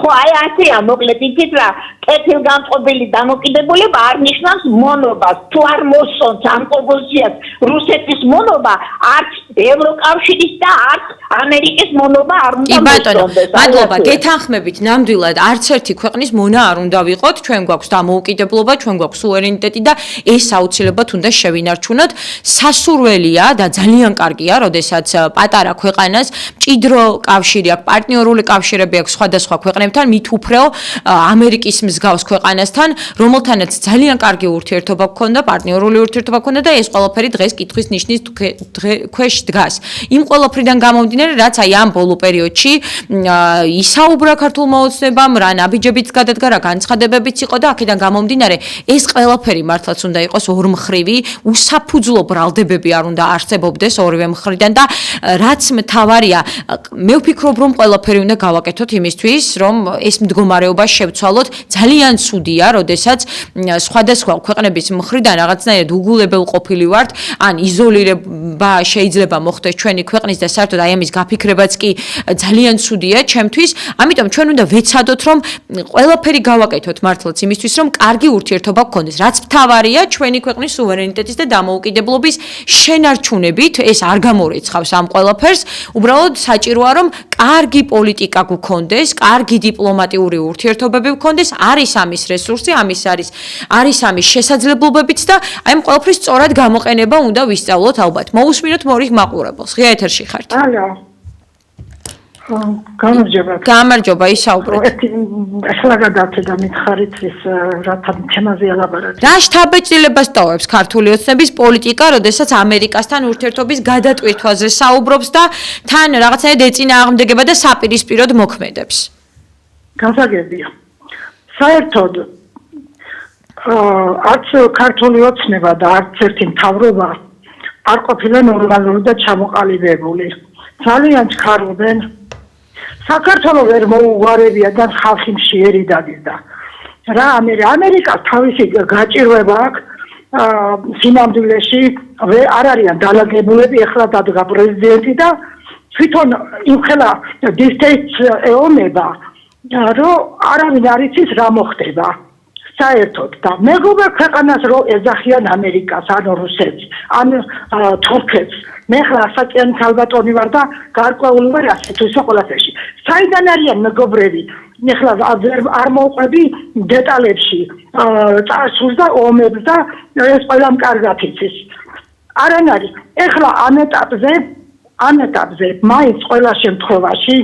ხო აი ასეა მოკლედ იცით რა კეთილგანწყობილი დამოკიდებულება არ ნიშნავს მონობას თუ არ მოსწონს ამ პოზიციას რუსეთის მონობა არც ევროკავშირის და არც ამერიკის მონობა არ უნდა მოსწონდეს მადლობა გეთანხმებით ნამდვილად არც ერთი ქვეყნის მონა არ უნდა ვიყოთ ჩვენ გვაქვს დამოუკიდებლობა ჩვენ გვაქვს სუვერენიტეტი და ეს აუცილებლად უნდა შევინარჩუნოთ სასურველია და ძალიან კარგია როდესაც პატარა ქვეყანას მჭიდრო კავშირი აქვს პარტნიორული კავშირები აქვს სხვადასხვა ქვეყნებთან მით უფრო ამერიკის მსგავს ქვეყანასთან რომელთანაც ძალიან კარგი ურთიერთობა გქონდა პარტნიორული ურთიერთობა გქონდა და ეს ყველაფერი დღეს კითხვის ნიშნის ქვეშ დგას იმ ყველაფრიდან გამომდინარე რაც აი ამ ბოლო პერიოდში ისაუბრა ქართულმა ოცნებამ რა ნაბიჯებიც გადადგა რა განცხადებებიც იყო და აქედან გამომდინარე ეს ყველაფერი მართლაც უნდა იყოს ორმხრივი უსაფუძვლო ბრალდებები არ უნდა არსებობდეს ორივე მხრიდან და რაც მთავარია მე ვფიქრობ რომ ყველაფერი უნდა გავაკეთოთ იმისთვის რომ ეს მდგომარეობა შევცვალოთ ძალიან ცუდია როდესაც სხვადასხვა ქვეყნების მხრიდან რაღაცნაირად უგულებელ ყოფილი ვართ ან იზოლირება შეიძლება მოხდეს ჩვენი ქვეყნის და საერთოდ აი ამის გაფიქრებაც კი ძალიან ცუდია ჩემთვის ამიტომ ჩვენ უნდა ვეცადოთ რომ ყველაფერი გავაკეთოთ მართლაც იმისთვის რომ კარგი ურთიერთობა გქონდეს რაც მთავარია ჩვენი ქვეყნის სუვერენიტეტის და დამოუკიდებლობის შენარჩუნებით ეს არ გამორიცხავს ამ ყველაფერს უბრალოდ საჭიროა რომ კარგი პოლიტიკა გქონდეს კარგი დიპლომატიური ურთიერთობები გქონდეს არის ამის რესურსი ამის არის ამის შესაძლებლობებიც და აი ამ ყველაფრის სწორად გამოყენება უნდა ვისწავლოთ ალბათ მოусმინოთ მორიგ მაყურებელს ღია ეთერში ხართ ალო გამარჯობა ისაუბრეთ ახლა გადავწე და მითხარით ის რათა თემაზე ალაპარაკე რა შთაბეჭდილებას ტოვებს ქართული ოცნების პოლიტიკა როდესაც ამერიკასთან ურთიერთობის გადატვირთვაზე საუბრობს და თან რაღაცნაირად ეწინააღმდეგება და საპირისპიროდ მოქმედებს გასაგებია საერთოდ არც ქართული ოცნება და არც ერთი მთავრობა არ ყოფილა ნორმალური და ჩამოყალიბებული ძალიან ჩქარობენ საქართველოს ვერ მოუგვარებია და ხალხი მშიერი დადიდა რა ამერიკას თავისი გაჭირვება აქვს სინამდვილეში არ არიან დალაგებულები ეხლა დადგა პრეზიდენტი და თვითონ იმხელა დისტეიც ეომება რომ არავინ არ იცის რა მოხდება საერთოდ და მეგობრ ქვეყანას რო ეძახიან ამერიკას ან რუსეთს ან თურქეთს მე ხლა საკიანი ქალბატონი ვარ და გარკვეული ვარ ასეთისა ყველაფერში საიდან არიან მეგობრები მე ხლა არ მოვყვები დეტალებში წარსულს და ომებს და ეს ყველამ კარგად იცის არანარი ეხლა ამ ეტაპზე მაინც ყველა შემთხვევაში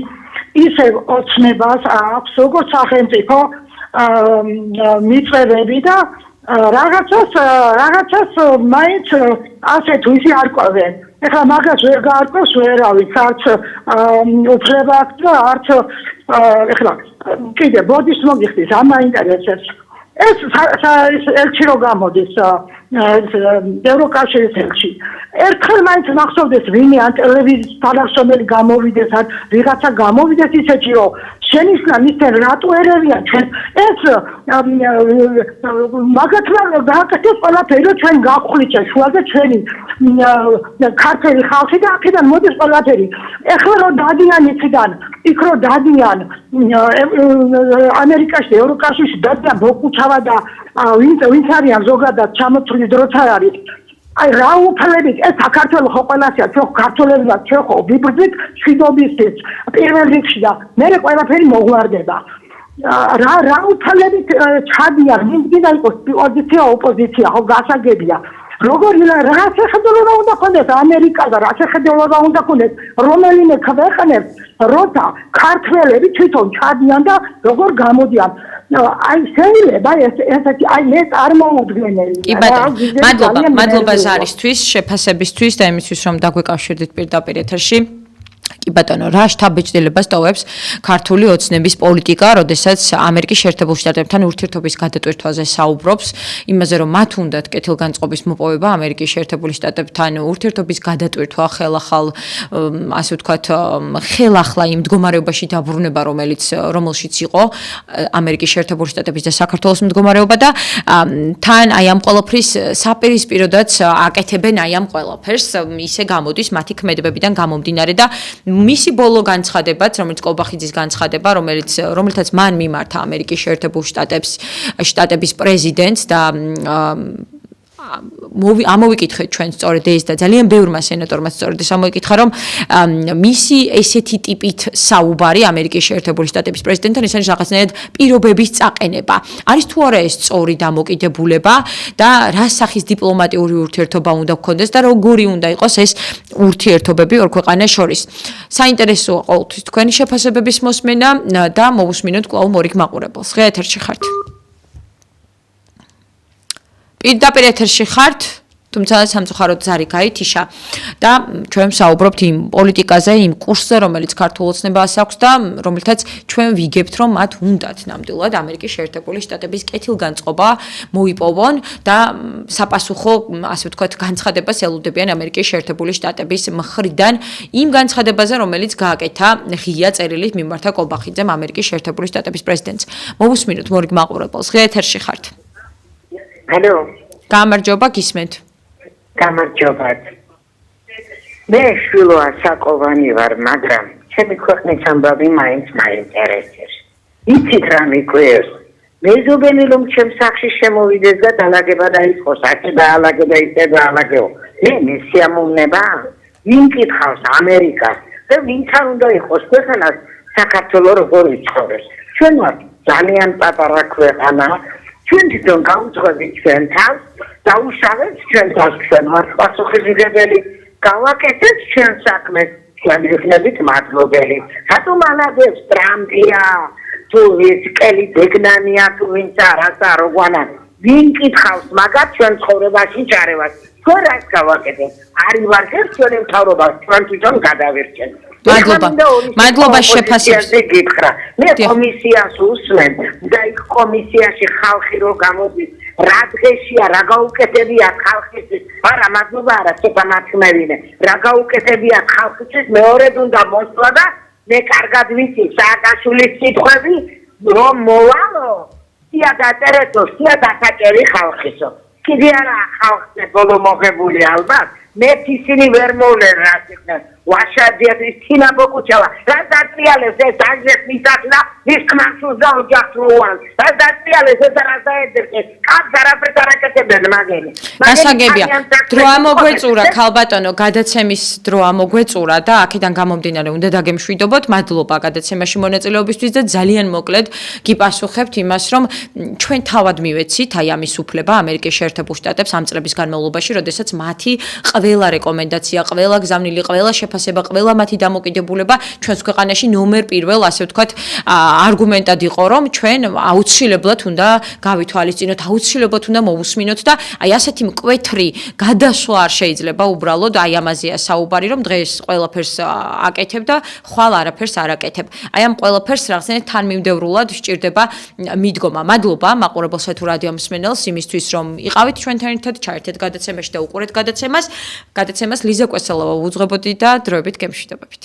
ისე ოცნებას აქვს როგორც სახელმწიფო მიწვევები და რაღაცას მაინც ასე თუ ისე არ ყვევენ. ეხლა მაგას ვერ გაარკვევს ვერავის, არც უფლება აქვს და არც ეხლა კიდე ბოდის მოგიხდის ამ აინტერესებს. ეს ელჩი რო გამოდის ევროკავშირის ელჩი. ერთხელ მაინც მახსოვდეს ვინმე ან ტელევიზიის თანახმებელი გამოვიდეს ან ვიღაცა გამოვიდეს ისეთი რომ შენიშნა მისცენ რატო ერევიან ჩვენ ეს მაგათმა გააკეთეს ყველაფერი ჩვენ გავხვლით შუაზე ჩვენი ქართული ხალხი და აქედან მოდის ყველაფერი ეხლა რომ დადიან იქიდან იქ რომ დადიან ამერიკაში ევროკავშირში დადიან ბოკუჩავა და ვინც არიან ზოგადად ჩამოთვლილი დროც არ არის აი რა უფლებით ეს საქართველოს ხო ყველასია ჩვენ ქართველებია ჩვენ ხო ვიბრძვით შვიდობისთვის პირველ რიგში და მე ყველაფერი მოგვარდება რა უთალებით ჩადიან, ვინც გინდა იყოს პოზიცია, ოპოზიცია, ხო გასაგებია. როგორ რა შეხედულობა უნდა ქონდეს ამერიკასა, რა შეხედულობა უნდა ქონდეს რომელიმე ქვეყნებს, როცა ქართველები თვითონ ჩადიან და როგორ გამოდიან. აი შეიძლება ესეთი აი მე წარმოუდგენელია. კი ბატონო, მადლობა ზარისთვის, შეფასებისთვის და იმისთვის რომ დაგვეკავშირდით პირდაპირ ეთერში. კი ბატონო, რა შთაბეჭდილებას ტოვებს ქართული ოცნების პოლიტიკა, როდესაც ამერიკის შეერთებულ შტატებთან ურთიერთობის გადატვირთვაზე საუბრობს, იმაზე რომ მათ უნდათ კეთილგანწყობის მოპოვება ამერიკის შეერთებული შტატებთან ურთიერთობის გადატვირთვა ხელახალ, ასე ვთქვათ, ხელახლა იმ მდგომარეობაში დაბრუნება, რომელშიც იყო ამერიკის შეერთებული შტატების და საქართველოს მდგომარეობა და თან აი ამ ყველაფრის საპირისპიროდაც აკეთებენ აი ამ ყველაფერს, ისე გამოდის მათი ქმედებებიდან გამომდინარე და მისი ბოლო განცხადებაც, რომელიც კობახიძის განცხადება, რომელთაც მან მიმართა ამერიკის შეერთებულ შტატების პრეზიდენტს და ამოვიკითხეთ ჩვენ სწორედ ეს და ძალიან ბევრმა სენატორმა სწორედ ეს ამოიკითხა, რომ მისი ესეთი ტიპით საუბარი ამერიკის შეერთებული შტატების პრეზიდენტთან ის არის რაღაცნაირად პირობების წაყენება. არის თუ არა ეს სწორი დამოკიდებულება და რა სახის დიპლომატიური ურთიერთობა უნდა გქონდეს და როგორი უნდა იყოს ეს ურთიერთობები ორ ქვეყანას შორის. საინტერესოა ყოველთვის თქვენი შეფასებების მოსმენა და მოვუსმინოთ კვლავ მორიგ მაყურებელს. ღია ეთერში ხართ. პირდაპირ ეთერში ხართ, თუმცა სამწუხაროდ ზარი გაითიშა და ჩვენ ვსაუბრობთ იმ პოლიტიკაზე, იმ კურსზე, რომელიც ქართულ ოცნებას აქვს და რომელთაც ჩვენ ვიგებთ, რომ მათ უნდათ ნამდვილად ამერიკის შეერთებული შტატების კეთილგანწყობა მოიპოვონ და საპასუხო, ასე ვთქვათ, განცხადებას ელოდებიან ამერიკის შეერთებული შტატების მხრიდან იმ განცხადებაზე, რომელიც გააკეთა ღია წერილით მიმართა კობახიძემ ამერიკის შეერთებული შტატების პრეზიდენტს. მოვუსმინოთ მორიგ მაყურებელს. ღია ეთერში ხართ. Hello. გამარჯობა, გისმენთ. გამარჯობა. მე შვილოა საკოვანი ვარ, მაგრამ ჩემი ქვეყნის ამბავი მაინც მაინტერესებს. იცით რა მიყვარს? მეზობელი რომ ჩემ სახლში შემოვიდეს და დაალაგება დაიწყოს, ასე დაალაგე და ისე დაალაგეო. მე მესიამოვნება? ვინ კითხავს ამერიკას და ვინც არ უნდა იყოს ქვეყანას საქართველოს როგორ იცხოვრებს. ჩვენ ვართ ძალიან პატარა ქვეყანა. ჩვენ თვითონ გავუძღვებით ჩვენ თავს, დაუშავეთ ჩვენ თავს, ჩვენ ვართ პასუხისმგებელი, გავაკეთეთ ჩვენ საქმეს, ჩვენ ვიქნებით მადლობელი. რატომ ალაგებს ტრამპია, თუ ის კელი ბეგნანია, თუ ვინც არასა როგვანა, ვინ კითხავს მაგათ ჩვენ ცხოვრებაში ჩარევას, ჩვენ რას გავაკეთეთ? არის ვარგებს ჩვენ მთავრობას, ჩვენ თვითონ გადავირჩეთ. მადლობა შეფასებებს. მე კომისიას უსმენ და იქ კომისიაში ხალხი რო გამოდის, რა დღეშია, რა გაუკეთებია ხალხისთვის. არა, მადლობა არა, ცოტა მათქმევინე. რა გაუკეთებია ხალხისთვის, მეორედ უნდა მოსვლა და მე კარგად ვიცი სააკაშვილის კითხვები, რომ მოვალო, სია დაწერეთო, სია დასაჭერი ხალხისო. კიდე არა ხალხზე ბოლო მოღებული ალბათ. მე ისინი ვერ მოვლენ რა იქნებ. ვაშადიათ ის თინა ბოკუჩავა. რა დატრიალებს ეს აგრეს მისახლა, ის კმანსულს და ოჯახს როან. რა დატრიალებს ეს რა დაედერკეს. კაც არაფერს არ აკეთებენ მაგერი. გასაგებია. დრო ამოგვეწურა ქალბატონო, გადაცემის დრო ამოგვეწურა და აქედან გამომდინარე უნდა დაგემშვიდობოთ. მადლობა გადაცემაში მონაწილეობისთვის და ძალიან მოკლედ გიპასუხებთ იმას, რომ ჩვენ თავად მივეცით აი ამის უფლება ამერიკის შეერთებულ შტატებს ამ წლების განმავლობაში, როდესაც მათი ყველა რეკომენდაცია, ყველა გზავნილი, ყველა შეფასება, ყველა მათი დამოკიდებულება ჩვენს ქვეყანაში ნომერ პირველ, ასე ვთქვათ, არგუმენტად იყო, რომ ჩვენ აუცილებლად უნდა გავითვალისწინოთ, აუცილებლად უნდა მოვუსმინოთ და აი ასეთი მკვეთრი გადასვლა არ შეიძლება უბრალოდ აი ამაზეა საუბარი, რომ დღეს ყველაფერს აკეთებ და ხვალ არაფერს არ აკეთებ. აი ამ ყველაფერს რაღაცნაირად თანმიმდევრულად სჭირდება მიდგომა. მადლობა მაყურებელსა თუ რადიო მსმენელს იმისთვის, რომ იყავით ჩვენთან ერთად, ჩაერთეთ გადაცემაში და უყურეთ გადაცემას. გადაცემას ლიზა კვესელავა უძღვებოდი და დროებით გემშვიდობებით.